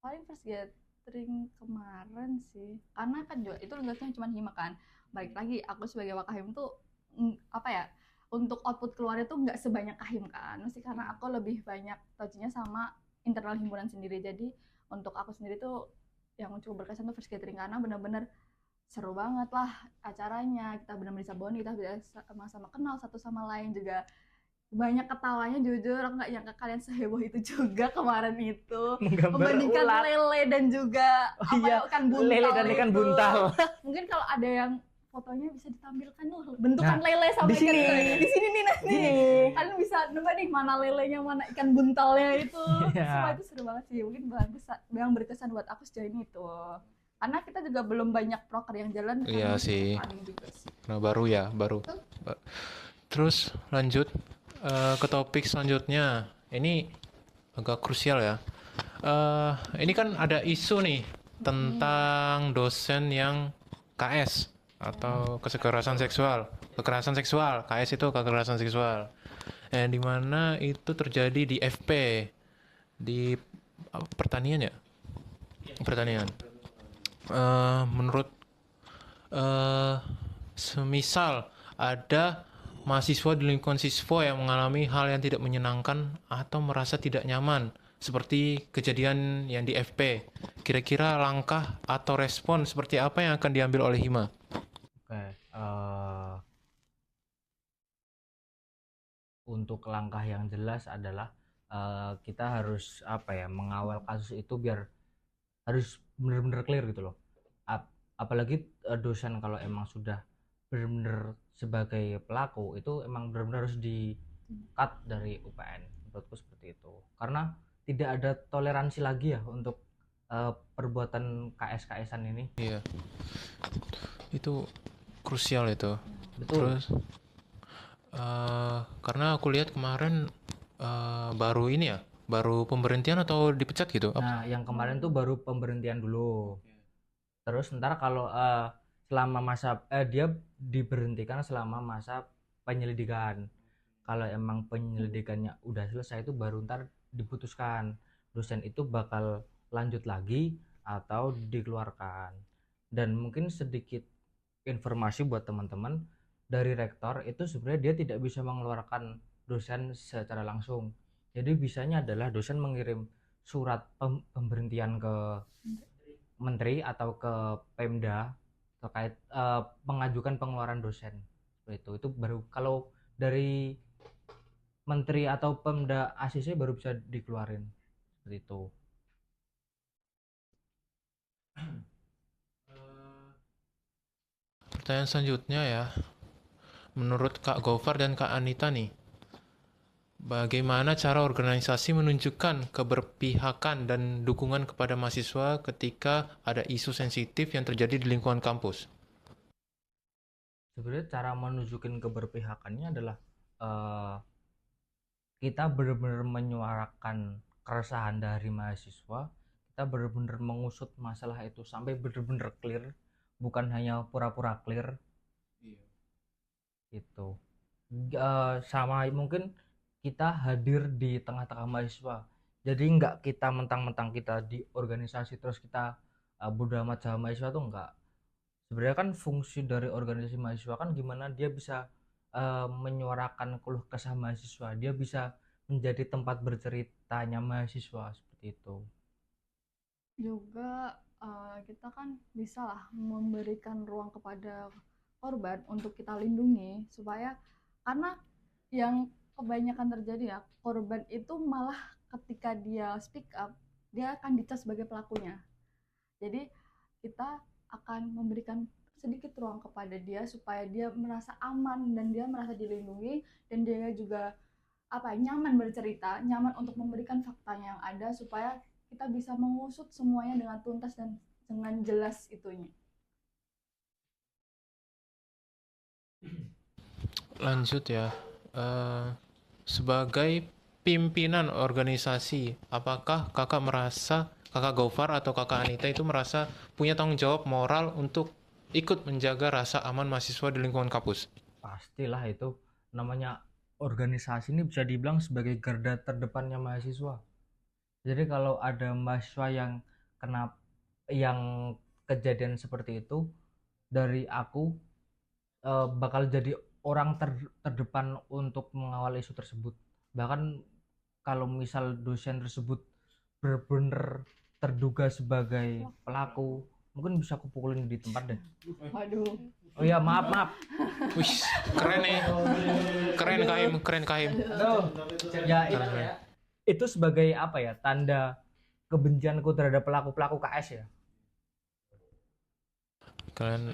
Paling first gathering kemarin sih. Karena kan juga itu tugasnya cuma hima kan. Balik lagi aku sebagai wakahim tuh apa ya? Untuk output keluarnya tuh nggak sebanyak kahim kan. Mesti karena aku lebih banyak touchnya sama internal himpunan sendiri. Jadi untuk aku sendiri tuh yang cukup berkesan tuh first gathering karena benar-benar seru banget lah acaranya. Kita benar-benar bisa bonding, kita bisa sama-sama kenal satu sama lain, juga banyak ketawanya. Jujur aku nggak nyangka kalian seheboh itu juga kemarin itu, membandingkan ulat. lele dan juga Iya, ikan buntal. lele dan ikan itu. buntal. Mungkin kalau ada yang fotonya bisa ditampilkan tuh bentukan lele sama di ikan sini. di sini nih nanti. Ini. Kalian bisa nembak nih mana lelenya mana ikan buntalnya itu. Iya. Semua itu seru banget sih. Mungkin yang berkesan buat aku sejauh ini tuh. Karena kita juga belum banyak proker yang jalan. Iya karena sih. planning juga sih. Nah, baru ya, baru. Terus lanjut ke topik selanjutnya. Ini agak krusial ya. Ini kan ada isu nih tentang dosen yang KS atau kekerasan seksual. KS itu kekerasan seksual. Di mana itu terjadi di FP, di pertanian ya? Pertanian. Menurut semisal ada mahasiswa di lingkungan siswa yang mengalami hal yang tidak menyenangkan atau merasa tidak nyaman seperti kejadian yang di FP, kira-kira langkah atau respon seperti apa yang akan diambil oleh Hima? Oke, untuk langkah yang jelas adalah kita harus mengawal kasus itu biar harus benar-benar clear gitu loh. Apalagi dosen kalau emang sudah benar-benar sebagai pelaku itu emang benar-benar harus di cut dari UPN, menurutku seperti itu. Karena tidak ada toleransi lagi ya untuk perbuatan KS-KSan ini. Iya, itu krusial itu. Betul. Terus karena aku lihat kemarin baru ini ya, baru pemberhentian atau dipecat gitu. Nah, yang kemarin tuh baru pemberhentian dulu. Terus ntar kalau selama masa dia diberhentikan selama masa penyelidikan. Kalau emang penyelidikannya udah selesai itu baru ntar diputuskan dosen itu bakal lanjut lagi atau dikeluarkan. Dan mungkin sedikit informasi buat teman-teman, dari rektor itu sebenarnya dia tidak bisa mengeluarkan dosen secara langsung. Jadi bisanya adalah dosen mengirim surat pemberhentian ke menteri atau ke Pemda terkait mengajukan pengeluaran dosen. Itu baru kalau dari menteri atau Pemda ACC baru bisa dikeluarin seperti itu. Pertanyaan selanjutnya ya, menurut Kak Gofar dan Kak Anita nih, bagaimana cara organisasi menunjukkan keberpihakan dan dukungan kepada mahasiswa ketika ada isu sensitif yang terjadi di lingkungan kampus? Sebenarnya cara menunjukin keberpihakannya adalah eh, kita benar-benar menyuarakan keresahan dari mahasiswa, kita benar-benar mengusut masalah itu sampai benar-benar clear, bukan hanya pura-pura clear. Iya. Itu sama mungkin kita hadir di tengah-tengah mahasiswa, jadi nggak kita mentang-mentang kita di organisasi terus kita bodo amat sama mahasiswa tuh enggak. Sebenarnya kan fungsi dari organisasi mahasiswa kan gimana dia bisa menyuarakan keluh kesah mahasiswa, dia bisa menjadi tempat berceritanya mahasiswa seperti itu. Juga kita kan bisa lah memberikan ruang kepada korban untuk kita lindungi, supaya karena yang kebanyakan terjadi ya, korban itu malah ketika dia speak up dia akan dicap sebagai pelakunya. Jadi kita akan memberikan sedikit ruang kepada dia supaya dia merasa aman dan dia merasa dilindungi, dan dia juga nyaman bercerita, nyaman untuk memberikan faktanya yang ada, supaya kita bisa mengusut semuanya dengan tuntas dan dengan jelas itunya. Lanjut ya. Sebagai pimpinan organisasi, apakah kakak merasa, kakak Gofar atau kakak Anita itu merasa punya tanggung jawab moral untuk ikut menjaga rasa aman mahasiswa di lingkungan kampus? Pastilah, itu namanya organisasi ini bisa dibilang sebagai garda terdepannya mahasiswa. Jadi kalau ada mahasiswa yang kejadian seperti itu, dari aku bakal jadi orang terdepan untuk mengawal isu tersebut. Bahkan kalau misal dosen tersebut benar-benar terduga sebagai pelaku, mungkin bisa aku pukulin di tempat deh. Waduh. Oh iya, maaf. Wih, keren nih. Keren Kahim. Aduh. Ya itu sebagai apa ya, tanda kebencianku terhadap pelaku-pelaku KS ya. Kalian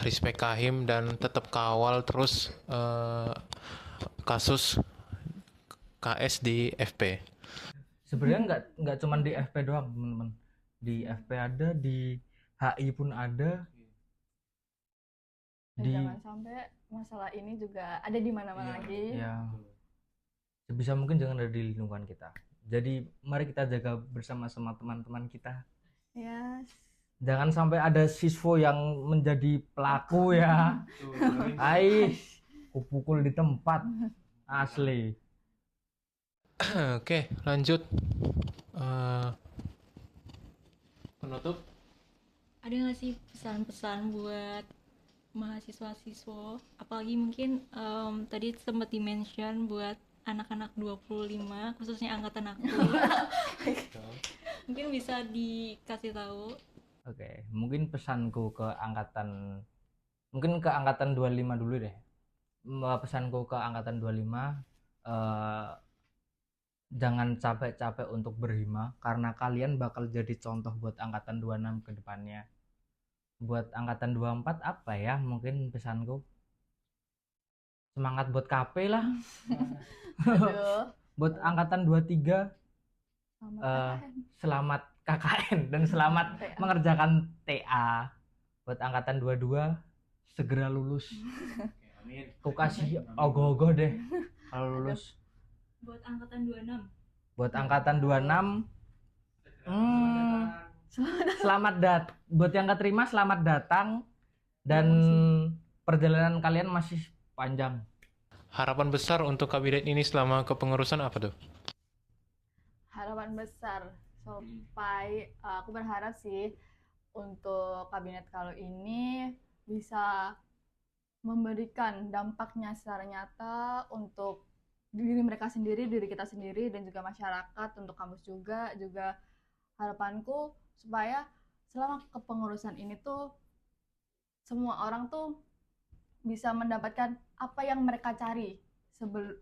respect Kahim dan tetap kawal terus kasus KS di FP. Sebenarnya nggak cuma di FP doang, teman-teman. Di FP ada, di HI pun ada. Dan jangan sampai masalah ini juga ada di mana-mana lagi. Ya, sebisa mungkin jangan ada di lingkungan kita. Jadi mari kita jaga bersama-sama teman-teman kita. Yes. Jangan sampai ada siswa yang menjadi pelaku ya. Kupukul di tempat asli. Oke, lanjut. Penutup. Ada nggak sih pesan-pesan buat mahasiswa-siswa, apalagi mungkin tadi sempat di-mention buat anak-anak 25, khususnya angkatan aku. Mungkin bisa dikasih tahu. Oke, mungkin pesanku ke angkatan 25 dulu deh. Pesanku ke angkatan 25, jangan capek-capek untuk berhima, karena kalian bakal jadi contoh buat angkatan 26 ke depannya. Buat angkatan 24 apa ya mungkin pesanku? Semangat buat KP lah. Buat angkatan 23 selamat KKN dan selamat mengerjakan TA. Buat angkatan 22 segera lulus. Amin. Aku kasih ogoh-ogoh deh kalau lulus. Buat angkatan 26. Buat angkatan 26 buat yang keterima selamat datang, dan perjalanan kalian masih panjang. Harapan besar untuk kabinet ini selama kepengurusan apa tuh? Harapan besar sampai aku berharap sih untuk kabinet kalau ini bisa memberikan dampaknya secara nyata untuk diri mereka sendiri, diri kita sendiri, dan juga masyarakat, untuk kampus juga harapanku supaya selama kepengurusan ini tuh semua orang tuh bisa mendapatkan apa yang mereka cari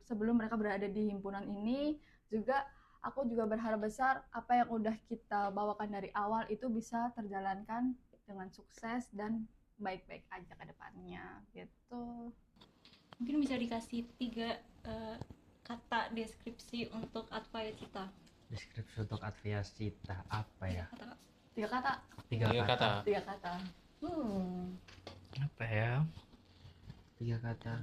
sebelum mereka berada di himpunan ini. Juga aku juga berharap besar apa yang udah kita bawakan dari awal itu bisa terjalankan dengan sukses dan baik-baik aja ke depannya gitu. Mungkin bisa dikasih 3 kata deskripsi untuk Advaya Cita. Deskripsi untuk Advaya Cita apa ya? 3 kata. 3 kata. 3 kata. Apa ya? 3 kata.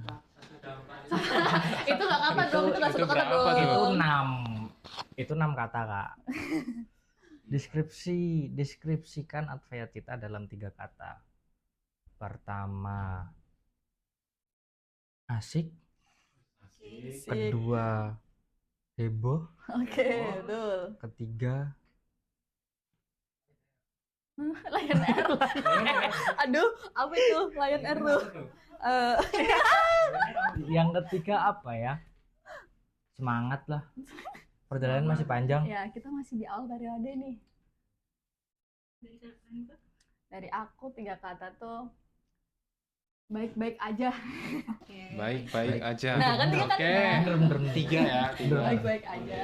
Itu nggak kata dong, itu nggak itu satu kata berapa dong. tuh? Itu 6. Itu 6 kata, Kak. Deskripsikan Advaya Cita dalam 3 kata. Pertama, asik. Sip. Kedua, heboh. Oke, betul. Ketiga, Lion Air. Aduh, apa itu Lion Air tuh? Eh, yang ketiga apa ya? Semangat lah. Perjalanan masih panjang. ya, kita masih di awal periode nih. Dari aku 3 kata tuh baik-baik aja. Baik-baik aja. Nah, kan 3 kata. Oke. Bener-bener 3 ya. 3. Baik-baik aja.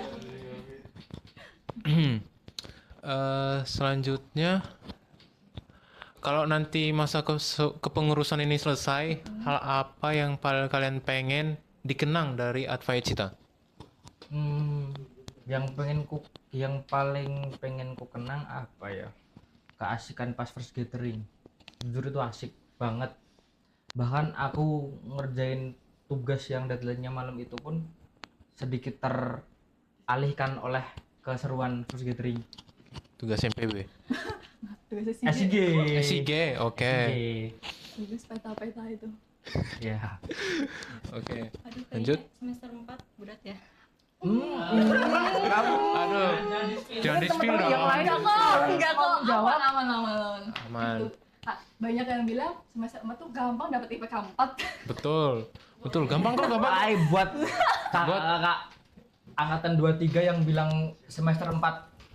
Selanjutnya, kalau nanti masa kepengurusan ini selesai, hal apa yang paling kalian pengen dikenang dari Advaya Cita? Yang paling pengen ku kenang apa ya? Keasikan pas first gathering. Jujur itu asik banget. Bahkan aku ngerjain tugas yang deadline-nya malam itu pun sedikit teralihkan oleh keseruan first gathering. Tugas MPB. Tugas SIG. SIG, oke. Tugas peta-peta itu. Ya. Oke. Aduh, Lanjut. kayaknya semester 4 berat ya. Kamu Aduh, jangan di-spill dong. Yang lain enggak kok. jawab. Aman. Aman. Itu, banyak yang bilang semester 4 tuh gampang dapat IPK 4. Betul. Gampang kok, gampang. Ay, buat kakak angkatan 23 yang bilang semester 4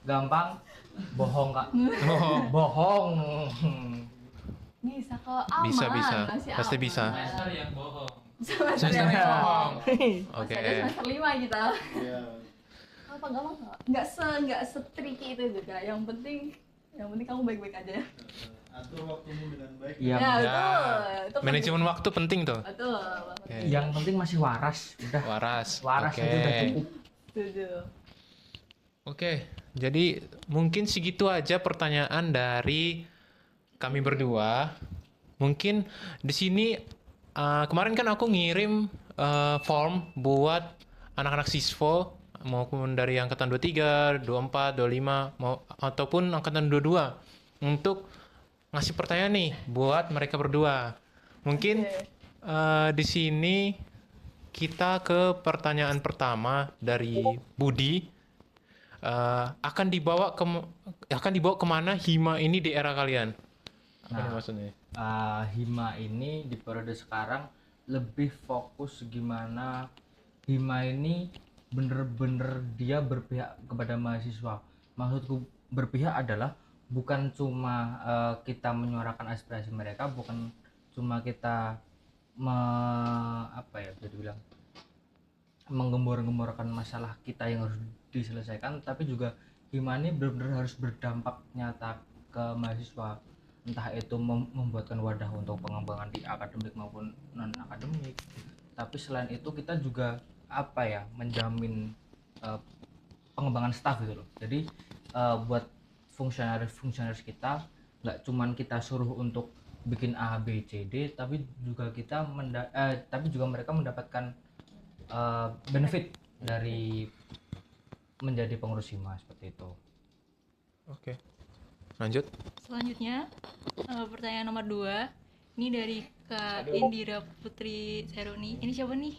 gampang, bohong, Kak. Oh, Bohong. Bisa kok, aman. Bisa. Masih Pasti aman. bisa. Semester yang bohong. Semester Semester yang yang bohong. Masih Oke. ada semester 5 kita. Iya. Apa gampang nggak? Nggak setriki itu juga. Yang penting kamu baik-baik aja ya. Atur waktumu dengan baik. Iya. Ya, Ya. betul. Itu Manajemen waktu penting tuh. Betul. Oke. Yang penting masih waras, udah. Waras. Waras Oke. itu udah cukup. Setuju. Oke. Jadi mungkin segitu aja pertanyaan dari kami berdua. Mungkin di sini kemarin kan aku ngirim form buat anak-anak siswa maupun dari angkatan 23, 24, 25 ataupun angkatan 22 untuk ngasih pertanyaan nih buat mereka berdua. Mungkin di sini kita ke pertanyaan pertama dari Budi. Akan dibawa kemana Hima ini di era kalian? Apa nih Nah. maksudnya? Hima ini di periode sekarang lebih fokus gimana Hima ini bener-bener dia berpihak kepada mahasiswa. Maksudku berpihak adalah bukan cuma kita menyuarakan aspirasi mereka, bukan cuma kita bisa dibilang menggembor-gemborkan masalah kita yang harus diselesaikan, tapi juga Hima ini benar-benar harus berdampak nyata ke mahasiswa, entah itu membuatkan wadah untuk pengembangan di akademik maupun non akademik. Tapi selain itu kita juga menjamin pengembangan staf gitu loh. Jadi buat fungsionaris kita nggak cuman kita suruh untuk bikin A B C D, tapi juga mereka mendapatkan benefit dari menjadi pengurus Hima seperti itu. Oke. Lanjut. Selanjutnya pertanyaan nomor 2 ini dari Kak Indira Putri Seruni. Ini siapa nih?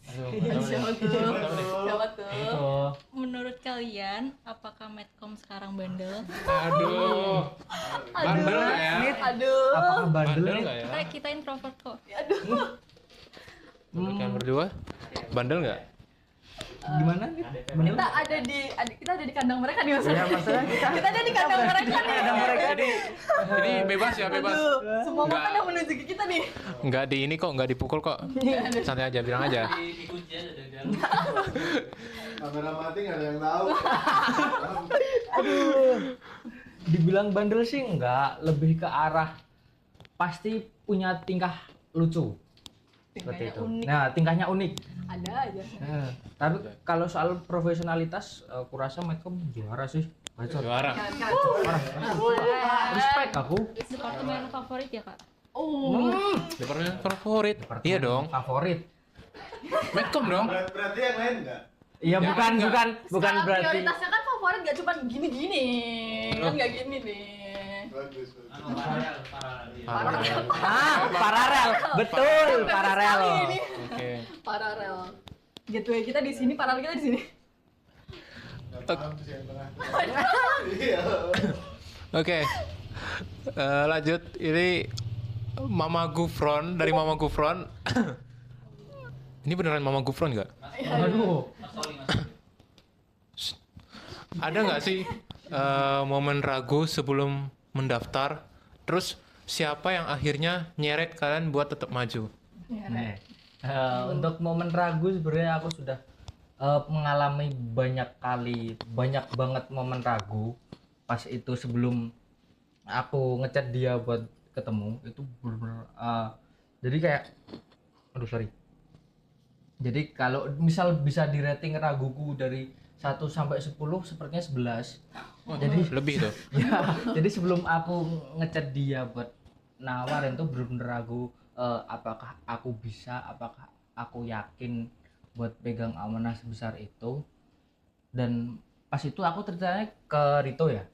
Siapa tuh? Itu Menurut kalian apakah Medcom sekarang bandel? Aduh. Bandel nggak ya? Aduh. apakah bandel Bandel nih? nggak ya? Kita introvert kok. Menurut kalian berdua? Bandel nggak? Gimana nih? Bener? Kita ada di kandang mereka nih maksudnya. Ya, maksudnya Kita ada di kandang mereka nih. Jadi bebas ya, bebas. Aduh, semua mata Nggak. udah menuju ke kita nih. Nggak di ini kok, nggak dipukul kok. Santai aja, bilang aja. Dikunci aja dari dalam. Kamera mati nggak ada yang tahu. Dibilang bandel sih enggak, lebih ke arah pasti punya tingkah lucu seperti Tingkahnya itu. unik. Nah, tingkahnya unik. Ada aja. Nah, tapi kalau soal profesionalitas, kurasa Medcom juara sih. Bacot. Juara. Kan. Respect aku. Departemen favorit ya, Kak? Oh. Departemen favorit. Iya Departemen dong. Favorit. Medcom dong. Berarti yang lain enggak? Iya, bukan Skala berarti. prioritasnya kan favorit gak cuma gini-gini. Kan gak gini nih. Bagus. Paralel. Paralel. Betul, paralel. Ini Oke. paralel. Gateway kita di sini, paralel kita di sini. Enggak paham sih yang tengah. Iya. Oke. Lanjut. Ini Mama Gufron dari Mama Gufron. Ini beneran Mama Gufron nggak? Aduh. Mas Oli, Mas Oli. Ada nggak sih momen ragu sebelum mendaftar? Terus siapa yang akhirnya nyeret kalian buat tetap maju? Nih, untuk momen ragu sebenarnya aku sudah mengalami banyak banget momen ragu pas itu sebelum aku ngechat dia buat ketemu itu bener-bener jadi kayak aduh sorry, jadi kalau misal bisa di rating raguku dari 1 sampai 10 sepertinya 11. Jadi Lebih tuh. ya, jadi sebelum aku ngechat dia buat nawarin tuh bener-bener ragu apakah aku bisa, apakah aku yakin buat pegang amanah sebesar itu. Dan pas itu aku ceritanya ke Rito ya,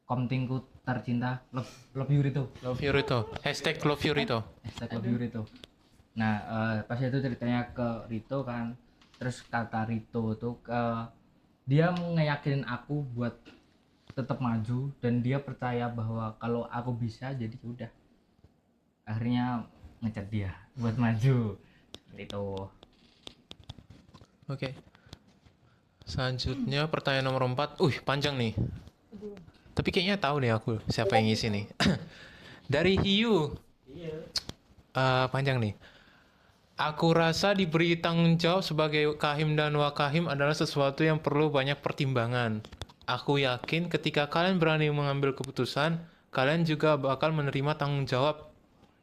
komtingku tercinta, love you Rito, Love you Rito. Hashtag Love you Rito. love you Rito. Nah pas itu ceritanya ke Rito kan, terus kata Rito tuh dia ngeyakinin aku buat tetap maju dan dia percaya bahwa kalau aku bisa, jadi udah akhirnya ngechat dia buat maju seperti itu. Oke. Selanjutnya pertanyaan nomor 4. Panjang nih. Tapi kayaknya tahu deh aku siapa yang ngisi nih. Dari Hiu. Panjang nih. Aku rasa diberi tanggung jawab sebagai Kahim dan Wakahim adalah sesuatu yang perlu banyak pertimbangan. Aku yakin ketika kalian berani mengambil keputusan, kalian juga bakal menerima tanggung jawab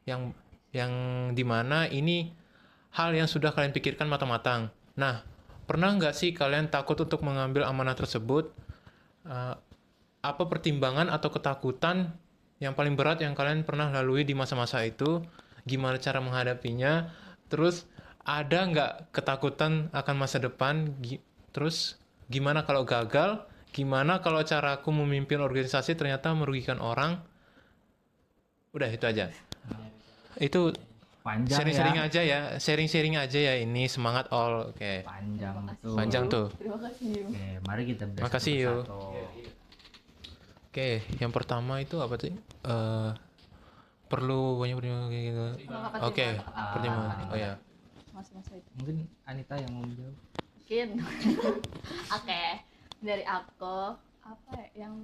yang dimana ini hal yang sudah kalian pikirkan matang-matang. Nah, pernah nggak sih kalian takut untuk mengambil amanah tersebut? Apa pertimbangan atau ketakutan yang paling berat yang kalian pernah lalui di masa-masa itu? Gimana cara menghadapinya? Terus ada nggak ketakutan akan masa depan? Terus gimana kalau gagal? Gimana kalau caraku memimpin organisasi ternyata merugikan orang? Udah itu aja. Itu Panjang sharing-sharing ya, aja ya, sharing-sharing aja ya ini semangat all. Oke. panjang tuh. Panjang tuh. Terima kasih. Oke, mari kita bedah Makasih, Yu. satu-satu. Oke, yang pertama itu apa sih? Perlu banyak pertimbangan kayak gitu. Oke, pertimbangan. Oh ya. Masa-masa itu. Mungkin Anita yang mau menjawab. Mungkin. Oke, dari aku apa ya, yang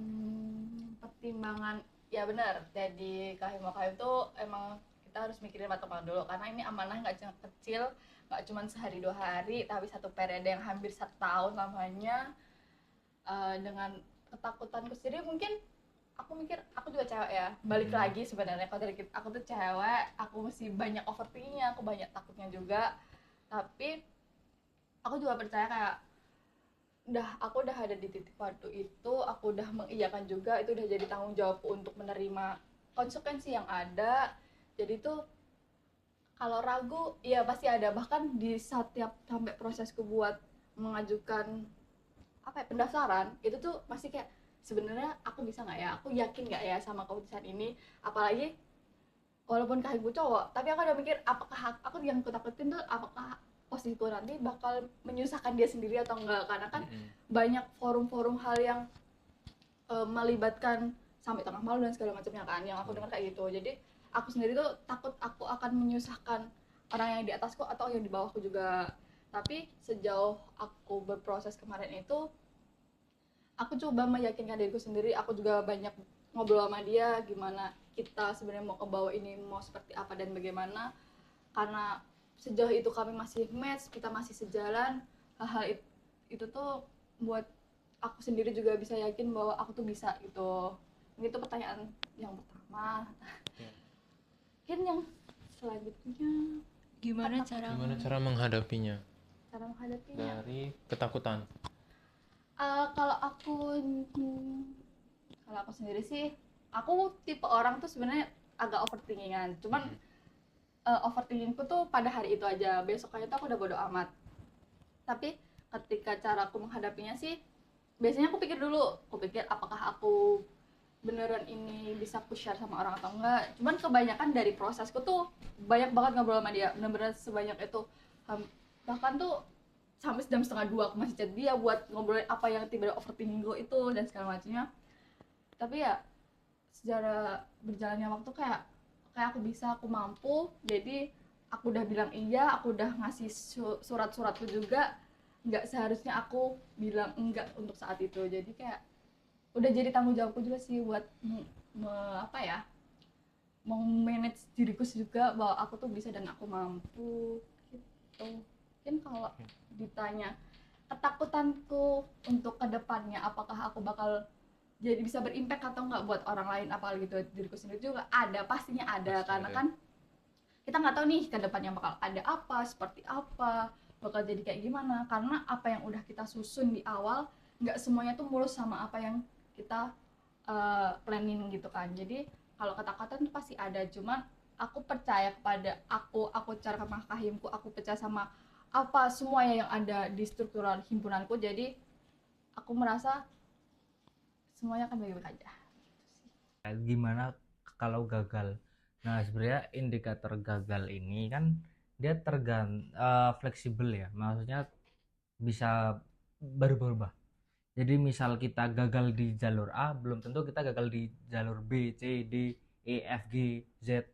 pertimbangan ya benar. Jadi Kahim Wakahim tuh emang kita harus mikirin matang-matang dulu karena ini amanah nggak cuma kecil, nggak cuma sehari 2 hari, tapi satu periode yang hampir 1 tahun lamanya. Dengan ketakutanku sendiri mungkin aku mikir aku juga cewek ya, balik lagi sebenarnya kalau dari aku tuh cewek, aku masih banyak overthinkingnya, aku banyak takutnya juga, tapi aku juga percaya kayak aku udah ada di titik waktu itu, aku udah mengiyakan juga, itu udah jadi tanggung jawabku untuk menerima konsekuensi yang ada. Jadi tuh kalau ragu ya pasti ada, bahkan di setiap sampai prosesku buat mengajukan pendaftaran itu tuh masih kayak sebenarnya aku bisa nggak ya, aku yakin nggak ya sama keputusan ini, apalagi walaupun kahimku cowok, tapi aku udah mikir apakah aku yang ketakutin tuh apakah posisiku nanti bakal menyusahkan dia sendiri atau enggak, karena kan banyak forum-forum hal yang melibatkan sampai tengah malam dan segala macamnya kan, yang aku dengar kayak gitu. Jadi aku sendiri tuh takut aku akan menyusahkan orang yang di atasku atau yang di bawahku juga. Tapi sejauh aku berproses kemarin itu, aku coba meyakinkan diriku sendiri, aku juga banyak ngobrol sama dia gimana kita sebenarnya mau ke bawah ini mau seperti apa dan bagaimana, karena sejauh itu kami masih match, kita masih sejalan. Hal-hal itu tuh buat aku sendiri juga bisa yakin bahwa aku tuh bisa gitu. Itu pertanyaan yang pertama. Mungkin yang selanjutnya Gimana cara Gimana cara menghadapinya cara menghadapinya. dari ketakutan? Kalau aku sendiri sih, aku tipe orang tuh sebenarnya agak overthinkingan. Cuman overthinkingku tuh pada hari itu aja, besoknya tuh aku udah bodo amat. Tapi ketika cara aku menghadapinya sih, biasanya aku pikir dulu, apakah aku beneran ini bisa aku share sama orang atau enggak. Cuman kebanyakan dari prosesku tuh banyak banget ngobrol sama dia, bener-bener sebanyak itu. Bahkan tuh sampai jam setengah 2 aku masih chat dia buat ngobrolin apa yang tiba-tiba overthinking gue itu dan segala macamnya. Tapi ya secara berjalannya waktu kayak aku mampu, jadi aku udah bilang iya, aku udah ngasih surat-suratku juga. Nggak seharusnya aku bilang enggak untuk saat itu, jadi kayak udah jadi tanggung jawabku juga sih buat manage diriku juga bahwa aku tuh bisa dan aku mampu gitu. Mungkin kalau ditanya ketakutanku untuk kedepannya apakah aku bakal jadi bisa berimpact atau enggak buat orang lain, apalagi gitu diriku sendiri juga ada, pastinya ada. Karena kan kita nggak tahu nih ke depannya bakal ada apa, seperti apa, bakal jadi kayak gimana, karena apa yang udah kita susun di awal nggak semuanya tuh mulus sama apa yang kita planning gitu kan. Jadi kalau ketakutan tuh pasti ada, cuman aku percaya kepada aku cara kahimku, aku percaya sama apa semuanya yang ada di struktural himpunanku, jadi aku merasa semuanya akan baik-baik aja. Gimana kalau gagal? Nah, sebenarnya indikator gagal ini kan dia fleksibel ya, maksudnya bisa berubah-ubah. Jadi misal kita gagal di jalur A, belum tentu kita gagal di jalur B, C, D, E, F, G, Z,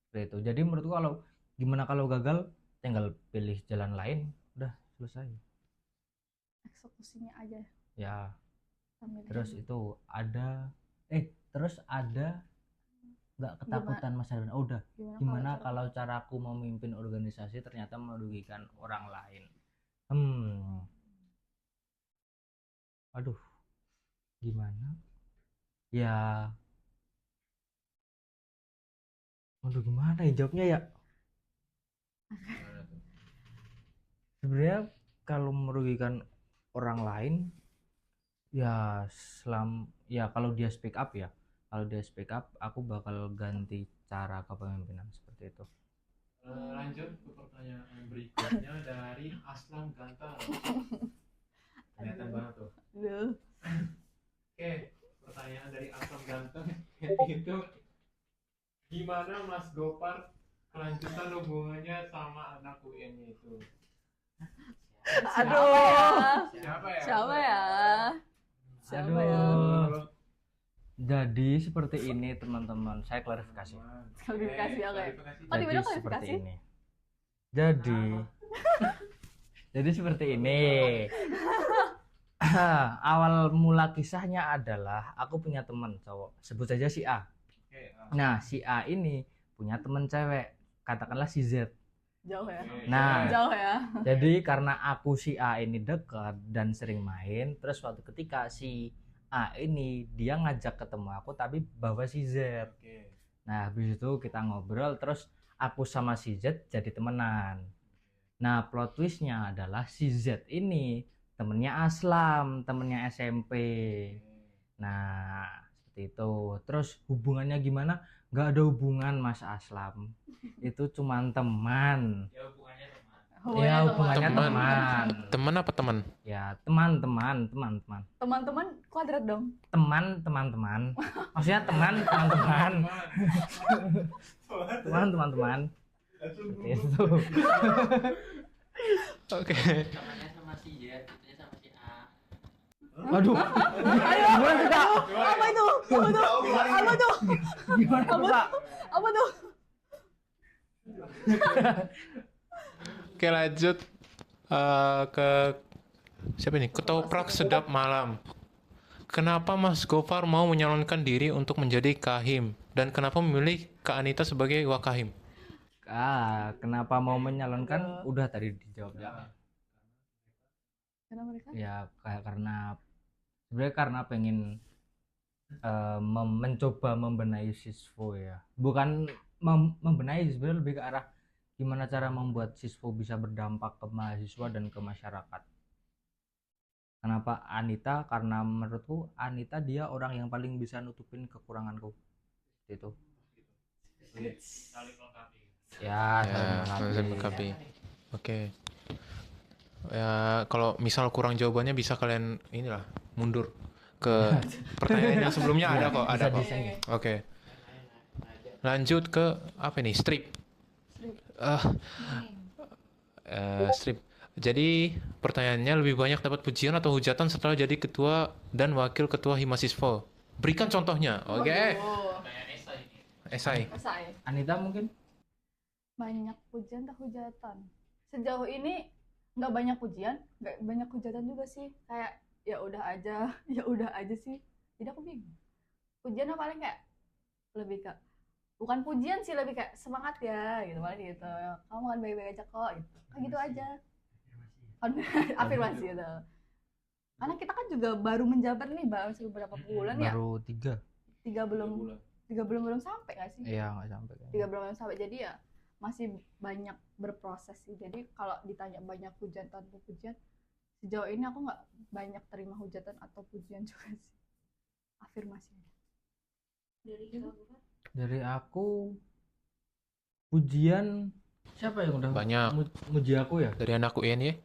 seperti itu. Jadi menurutku gimana kalau gagal, tinggal pilih jalan lain, udah selesai. Eksekusinya aja. Ya, Sambil terus jalan. itu terus ada nggak ketakutan masa depan? Udah, gimana kalau caraku memimpin organisasi ternyata merugikan orang lain? Aduh, gimana? Ya, aduh gimana ya jawabnya ya? Sebenarnya kalau merugikan orang lain, ya kalau dia speak up ya, aku bakal ganti cara kepemimpinan seperti itu. Lanjut ke pertanyaan berikutnya dari Aslam Ganteng. Kelihatan banget tuh. Oke, pertanyaan dari Aslam Ganteng itu gimana Mas Gopar kelanjutan hubungannya sama anak UN itu? Aduh, Siapa ya? siapa ya? Aduh. Jadi seperti ini teman-teman, saya klarifikasi. Klarifikasi oke. Oh, Jadi tiba-tiba seperti klarifikasi? ini. Jadi seperti ini. Awal mula kisahnya adalah aku punya teman cowok, sebut saja si A. Nah, si A ini punya teman cewek, katakanlah si Z. Jauh ya? Nah, Jauh ya? jadi karena aku si A ini dekat dan sering main, terus suatu ketika si A ini dia ngajak ketemu aku tapi bawa si Z. Nah, habis itu kita ngobrol, terus aku sama si Z jadi temenan. Nah, plot twistnya adalah si Z ini temennya Aslam, temennya SMP. Nah, seperti itu. Terus hubungannya gimana? Gak ada hubungan Mas Aslam. Itu cuman teman. Ya, hubungannya teman. Teman apa teman? Ya, teman-teman. Teman-teman kuadrat dong. Teman-teman. Maksudnya teman-teman. Teman-teman. Seperti itu. Oke. Namanya sama si Z, itunya sama si A. Aduh. Gimana tuh, Kak? Apa itu? Apa tuh? Gimana tuh, Kak? Apa tuh? Oke, lanjut ke siapa ini? Ketoprak Sedap Malam. Kenapa Mas Gofar mau menyalonkan diri untuk menjadi kahim dan kenapa memilih Kak Anita sebagai wakahim? Kenapa mau menyalonkan? Udah tadi dijawab ya. Karena mereka Ya karena sebenarnya karena pengen mencoba membenahi siswa ya. Bukan membenahi, sebenarnya lebih ke arah gimana cara membuat siswa bisa berdampak ke mahasiswa dan ke masyarakat. Kenapa Anita? Karena menurutku Anita dia orang yang paling bisa nutupin kekuranganku. Itu. Ya, Ya, saling saling melengkapi. melengkapi. Oke. Ya, kalau misal kurang jawabannya bisa kalian inilah mundur ke pertanyaan yang sebelumnya ada kok, ada Bisa kok. desain. Oke. Lanjut ke apa nih? Strip. Ah, strip. Jadi pertanyaannya lebih banyak dapat pujian atau hujatan setelah jadi ketua dan wakil ketua Himasiswa. Berikan contohnya. Oke. Waduh, Esai. selesai. Anita mungkin? Banyak pujian atau hujatan? Sejauh ini nggak banyak pujian, nggak banyak hujatan juga sih. Kayak ya udah aja, ya udah aja sih. Jadi aku bingung. Pujian apa paling kayak lebih ke bukan pujian sih, lebih kayak semangat ya gitu, paling gitu. Kamu kan baik-baik aja kok gitu. Kayak gitu aja. Afirmasi gitu. Karena kita kan juga baru menjabat nih, baru beberapa bulan ya. Baru 3. Tiga belum sampai nggak sih? Iya, nggak sampai. 3 belum sampai, jadi ya masih banyak berproses sih. Jadi kalau ditanya banyak hujatan atau pujian, sejauh ini aku nggak banyak terima hujatan atau pujian juga sih. Afirmasi aja. Dari aku pujian siapa yang udah Banyak. muji aku ya? Dari anak UN ya.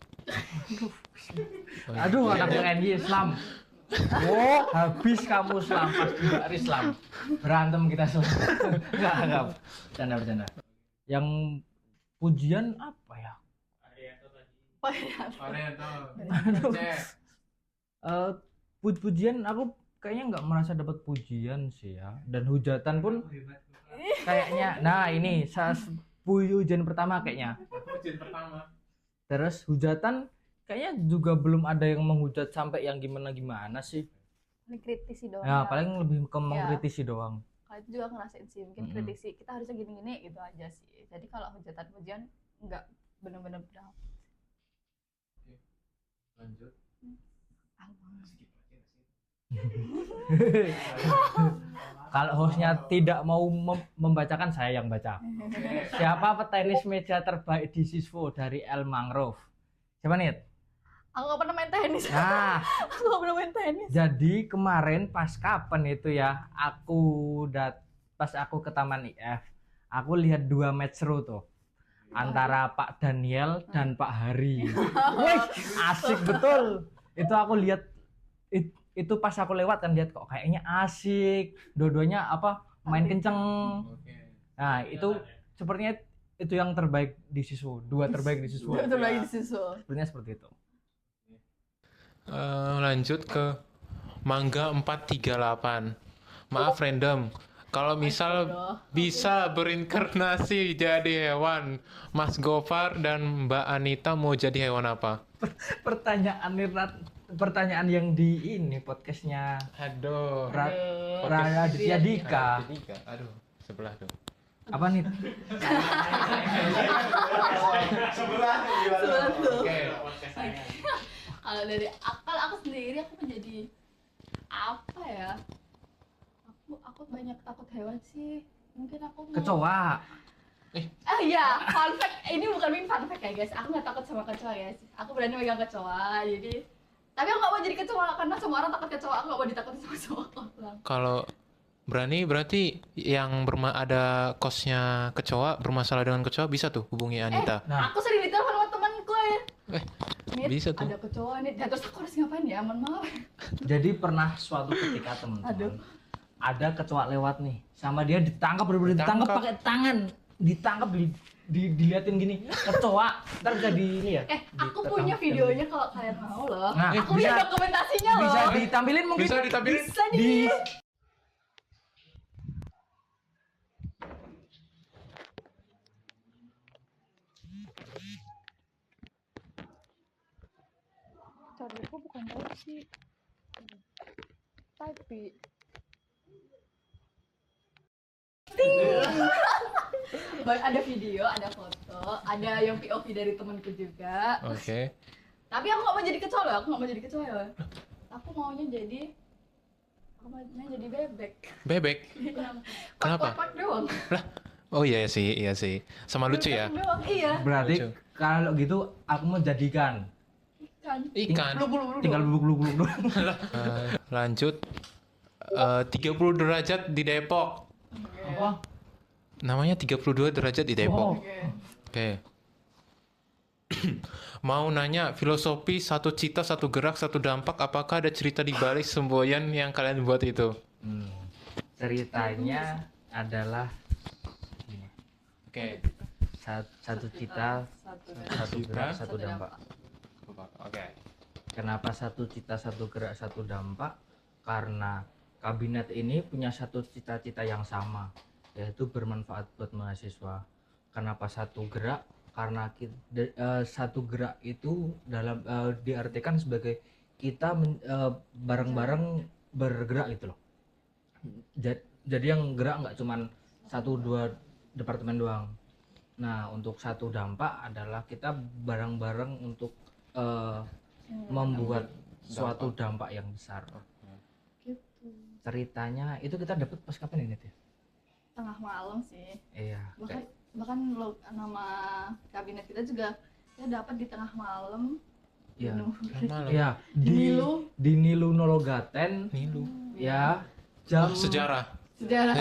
Aduh, anak UNY Islam. Oh, habis kamu Islam, pasti Mbak Islam. Berantem kita semua. Enggak. Bercanda. Yang pujian apa ya? Aduh. Pujian aku kayaknya nggak merasa dapat pujian sih ya. Dan hujatan pun kayaknya, nah ini pujian pertama kayaknya. Terus hujatan kayaknya juga belum ada yang menghujat sampai yang gimana sih. Paling kritisi doang. Ya, paling lebih ke mengkritisi doang. Kalau itu juga ngerasain sih, mungkin kritisi kita harusnya gini-gini gitu aja sih. Jadi kalau hujatan pujian nggak benar-benar berapa. Lanjut. Kalau hostnya tidak mau membacakan, saya yang baca. Siapa petenis meja terbaik di Siswo dari El Mangrove? Siapa nih? Aku nggak pernah main tenis. Nah, Aku nggak pernah main tenis. jadi kemarin pas kapan itu ya, pas aku ke Taman IF, aku lihat 2 match seru tuh. Antara Pak Daniel dan Pak Hari. Wih, asik betul. Itu aku lihat itu pas aku lewat kan, lihat kok kayaknya asik. Dua-duanya main kenceng. Nah, itu sepertinya itu yang terbaik di Siswo. 2 terbaik di Siswo. Terbaik di Siswo. Sepertinya seperti itu. Lanjut ke Mangga 438. Maaf random. Kalau misal bisa berinkarnasi jadi hewan, Mas Gofar dan Mbak Anita mau jadi hewan apa? Pertanyaan yang di ini podcastnya Aduh. Raditya Dika. Aduh, sebelah tuh. Apa nih? Sebelah tuh. Oke. Kalau dari aku sendiri, aku menjadi apa ya? Aku banyak takut hewan sih. Mungkin aku mau... Kecoa. Iya, fun fact. Ini bukan fun fact ya guys. Aku nggak takut sama kecoa guys. Aku berani megang kecoa. Jadi, tapi aku nggak mau jadi kecoa karena semua orang takut kecoa. Aku nggak mau ditakutin sama semua orang. Kalau berani berarti yang ada kosnya kecoa, bermasalah dengan kecoa bisa tuh hubungi Anita. Nah. Aku sering ditelepon sama temanku ya. Nit, Bisa tuh. ada kecoa nih. Dan terus aku harus ngapain ya? Mohon maaf. Jadi pernah suatu ketika teman-teman ada kecoa lewat nih, sama dia ditangkap, bener-bener ditangkap pakai tangan, ditangkap diliatin gini, kecoa, ntar bisa di ini ya. Aku punya videonya kalau kalian mau loh. Nah, Aku punya dokumentasinya loh. Bisa ditampilin mungkin? Bisa ditampilin? Bisa nih. Cariku bukan tahu sih. Tapi ada video, ada foto, ada yang POV dari temanku juga. Oke. Tapi aku nggak mau jadi kecoa loh, aku nggak mau jadi kecoa loh. Aku maunya jadi bebek. Bebek. Kenapa? Pak doang. Oh iya sih. Sama lucu ya. Bebek doang, iya. Berarti Lucu. kalau gitu aku mau jadikan Ikan. tinggal bubuk doang. Lanjut. 30 derajat di Depok. Apa? namanya 32 derajat di Depok. Oke. Oke. Mau nanya, filosofi satu cita, satu gerak, satu dampak, apakah ada cerita di balik semboyan yang kalian buat itu? Ceritanya adalah gini, Oke. satu cita, satu gerak, satu dampak. Oke. Kenapa satu cita, satu gerak, satu dampak? Karena kabinet ini punya satu cita-cita yang sama, yaitu bermanfaat buat mahasiswa. Kenapa satu gerak? Karena satu gerak itu dalam diartikan sebagai kita bareng-bareng bergerak gitu loh. Jadi yang gerak nggak cuman satu dua departemen doang. Nah, untuk satu dampak adalah kita bareng-bareng untuk membuat suatu dampak yang besar. Gitu. Ceritanya itu kita dapat pas kapan ini ya? Tengah malam sih. Iya. Bahkan nama kabinet kita juga ya dapat di tengah malam. Iya. Malam. Iya, di Nilu Nologaten. Nilu. Ya, jam Sejarah. Sejarah.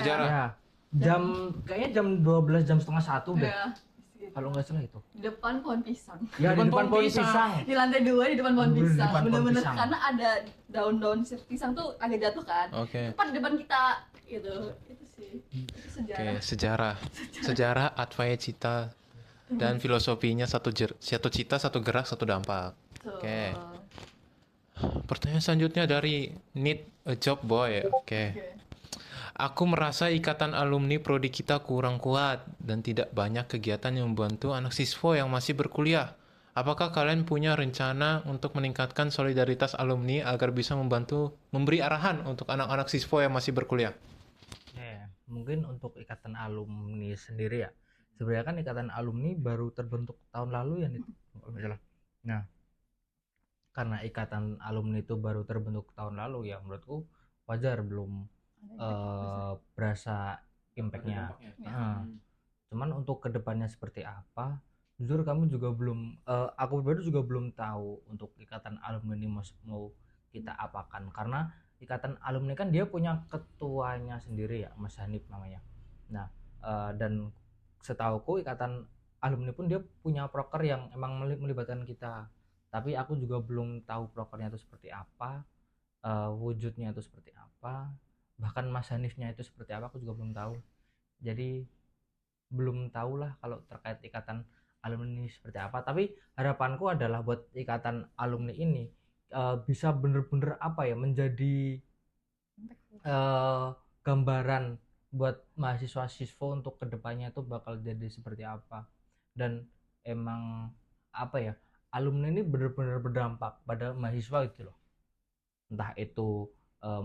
ya, kayaknya jam 12, jam setengah 1 deh. Ya, Kalau nggak salah itu. di depan pohon pisang. Ya, di depan pohon pisang. Di lantai 2 di depan pohon Di pisang. depan pohon Bener-bener pisang. karena ada daun-daun pisang tuh agak jatuh kan. Oke. Tepat di depan kita gitu. Itu sih. Itu Oke, sejarah. sejarah Advaya Cita dan filosofinya satu cita, satu gerak, satu dampak. Tuh. Oke. Pertanyaan selanjutnya dari Need a Job Boy. Oke. Oke. Aku merasa ikatan alumni prodi kita kurang kuat dan tidak banyak kegiatan yang membantu anak siswa yang masih berkuliah. Apakah kalian punya rencana untuk meningkatkan solidaritas alumni agar bisa membantu memberi arahan untuk anak-anak siswa yang masih berkuliah? Mungkin untuk ikatan alumni sendiri ya. Sebenarnya kan ikatan alumni baru terbentuk tahun lalu ya, Nit. Kalau nggak salah. Nah, karena ikatan alumni itu baru terbentuk tahun lalu ya, menurutku wajar belum berasa impactnya. Cuman untuk kedepannya seperti apa, jujur kami juga belum, aku pribadi juga belum tahu untuk ikatan alumni ini mau kita apakan, karena ikatan alumni kan dia punya ketuanya sendiri ya, Mas Hanif namanya. Nah, dan setauku ikatan alumni pun dia punya proker yang emang melibatkan kita, tapi aku juga belum tahu prokernya itu seperti apa, wujudnya itu seperti apa, bahkan Mas Hanifnya itu seperti apa aku juga belum tahu. Jadi belum tahu lah kalau terkait ikatan alumni ini seperti apa, tapi harapanku adalah buat ikatan alumni ini bisa bener-bener apa ya, menjadi gambaran buat mahasiswa-siswa untuk kedepannya itu bakal jadi seperti apa. Dan emang apa ya, alumni ini bener-bener berdampak pada mahasiswa gitu loh, entah itu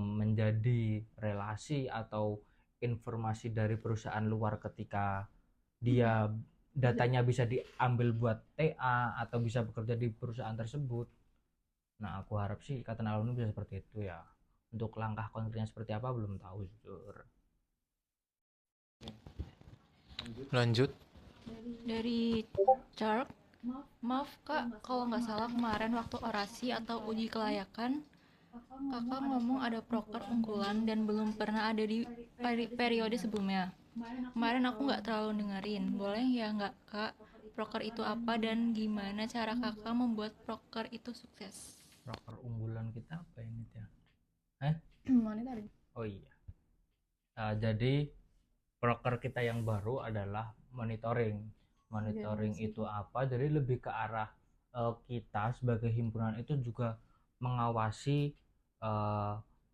menjadi relasi atau informasi dari perusahaan luar ketika dia datanya bisa diambil buat TA atau bisa bekerja di perusahaan tersebut. Nah, aku harap sih ikatan alumni bisa seperti itu ya. Untuk langkah konkretnya seperti apa belum tahu jujur. Lanjut. Dari Chark, maaf kak, kalau nggak salah kemarin waktu orasi atau uji kelayakan, kakak ngomong ada proker unggulan dan belum pernah ada di periode sebelumnya. Kemarin aku nggak terlalu dengerin, boleh ya nggak kak, proker itu apa dan gimana cara kakak membuat proker itu sukses? Proker unggulan kita apa ini ya? Monitoring. Oh iya. Jadi proker kita yang baru adalah monitoring. Monitoring itu apa? Jadi lebih ke arah kita sebagai himpunan itu juga mengawasi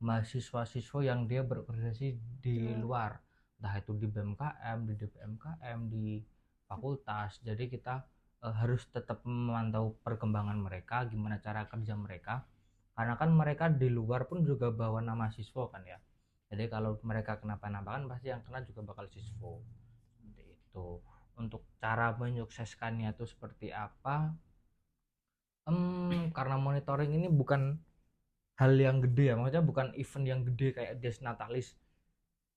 mahasiswa-siswa yang dia berorganisasi di luar, entah itu di BMKM, di DPMKM, di fakultas. Jadi kita harus tetap memantau perkembangan mereka, gimana cara kerja mereka, karena kan mereka di luar pun juga bawa nama siswa kan ya. Jadi kalau mereka kenapa-napa kan pasti yang kena juga bakal siswa. Seperti itu. Untuk cara menyukseskannya itu seperti apa? Karena monitoring ini bukan hal yang gede ya, maksudnya bukan event yang gede kayak Des Natalis.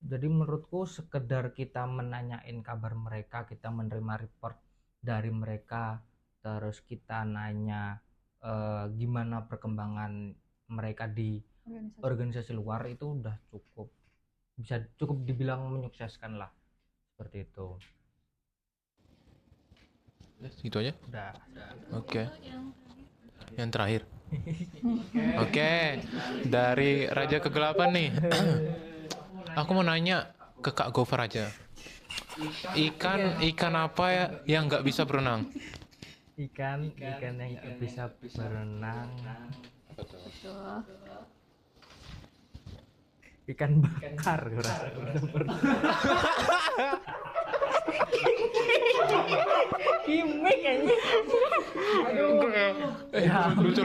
Jadi menurutku sekedar kita menanyain kabar mereka, kita menerima report dari mereka, terus kita nanya gimana perkembangan mereka di organisasi luar, itu udah cukup, bisa cukup dibilang menyukseskan lah seperti itu. Gitu aja. Udah. Oke. yang Yang terakhir. Oke. Dari Raja Kegelapan nih. Aku mau nanya ke Kak Gofar aja. Ikan apa ya yang nggak bisa berenang? Ikan yang nggak bisa berenang. Betul. Ikan bakar gue rasa. Gimik aja. Lucu.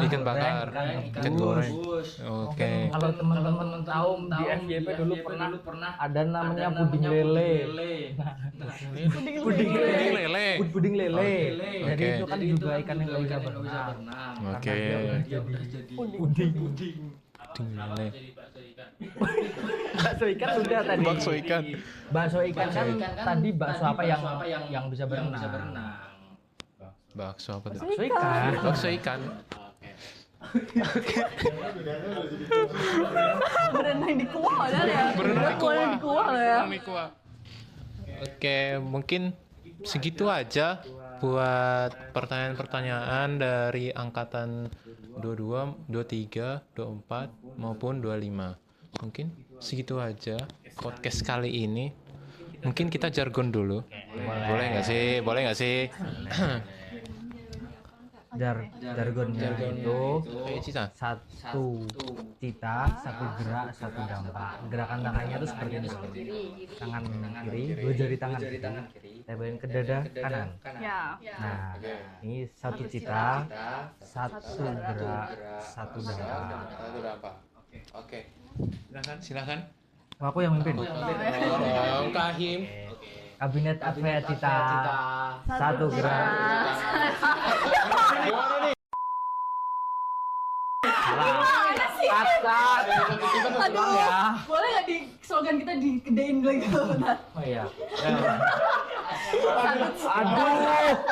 Ikan bakar. Ikan goreng. Oke. Kalau teman-teman tahu di FYP dulu pernah ada namanya puding lele. Puding lele. Puding lele. Jadi Oke. itu kan juga ikan yang nggak bisa berenang. Oke. Karena dia udah jadi puding. Puding lele. Bakso ikan sudah tadi. Bakso ikan. Bakso ikan kan tadi bakso apa yang bisa berenang? Bakso apa tuh? Bakso ikan. Bakso ikan. Berenang di kuah padahal ya. Berenang di kuah. Di kuah loh ya. Berenang di kuah. Oke, mungkin segitu aja buat pertanyaan-pertanyaan dari angkatan 22, 23, 24 maupun 25. Mungkin segitu aja podcast kali ini. Mungkin kita jargon dulu. Boleh nggak sih? Boleh nggak sih? Jargonnya itu Cita. satu cita, satu gerak, satu dampak. Gerakan tangannya itu seperti ini. Tangan kiri, dua jari tangan kiri, tempelin ke dada kanan. Ya. Nah, ini satu cita, satu gerak, satu dampak. Oke. Silakan. Oh, aku yang mimpin. Tolong Kahim. Kabinet Advent Cita, satu gerak. Salah. Aduh. Boleh nggak di slogan kita digedein lagi bentar? Oh iya.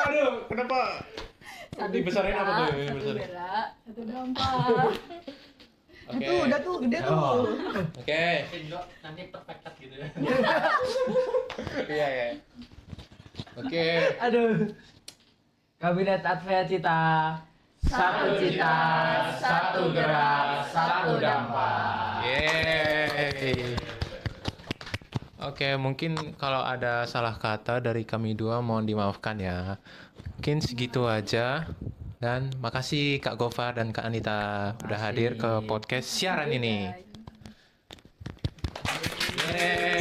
Aduh, kenapa? Dibesarin apa tuh? Satu Dibesarin. gerak, satu dampak. Oke. Itu udah tuh gede tuh. Oh. Oke. Nanti perfect gitu ya. Iya ya. Oke. Aduh. Kabinet Advent Cita, satu cita, satu gerak, satu dampak. Yeay. Oke, mungkin kalau ada salah kata dari kami dua mohon dimaafkan ya. Mungkin segitu aja. Dan makasih Kak Gofar dan Kak Anita udah hadir ke podcast siaran ini. Yeay.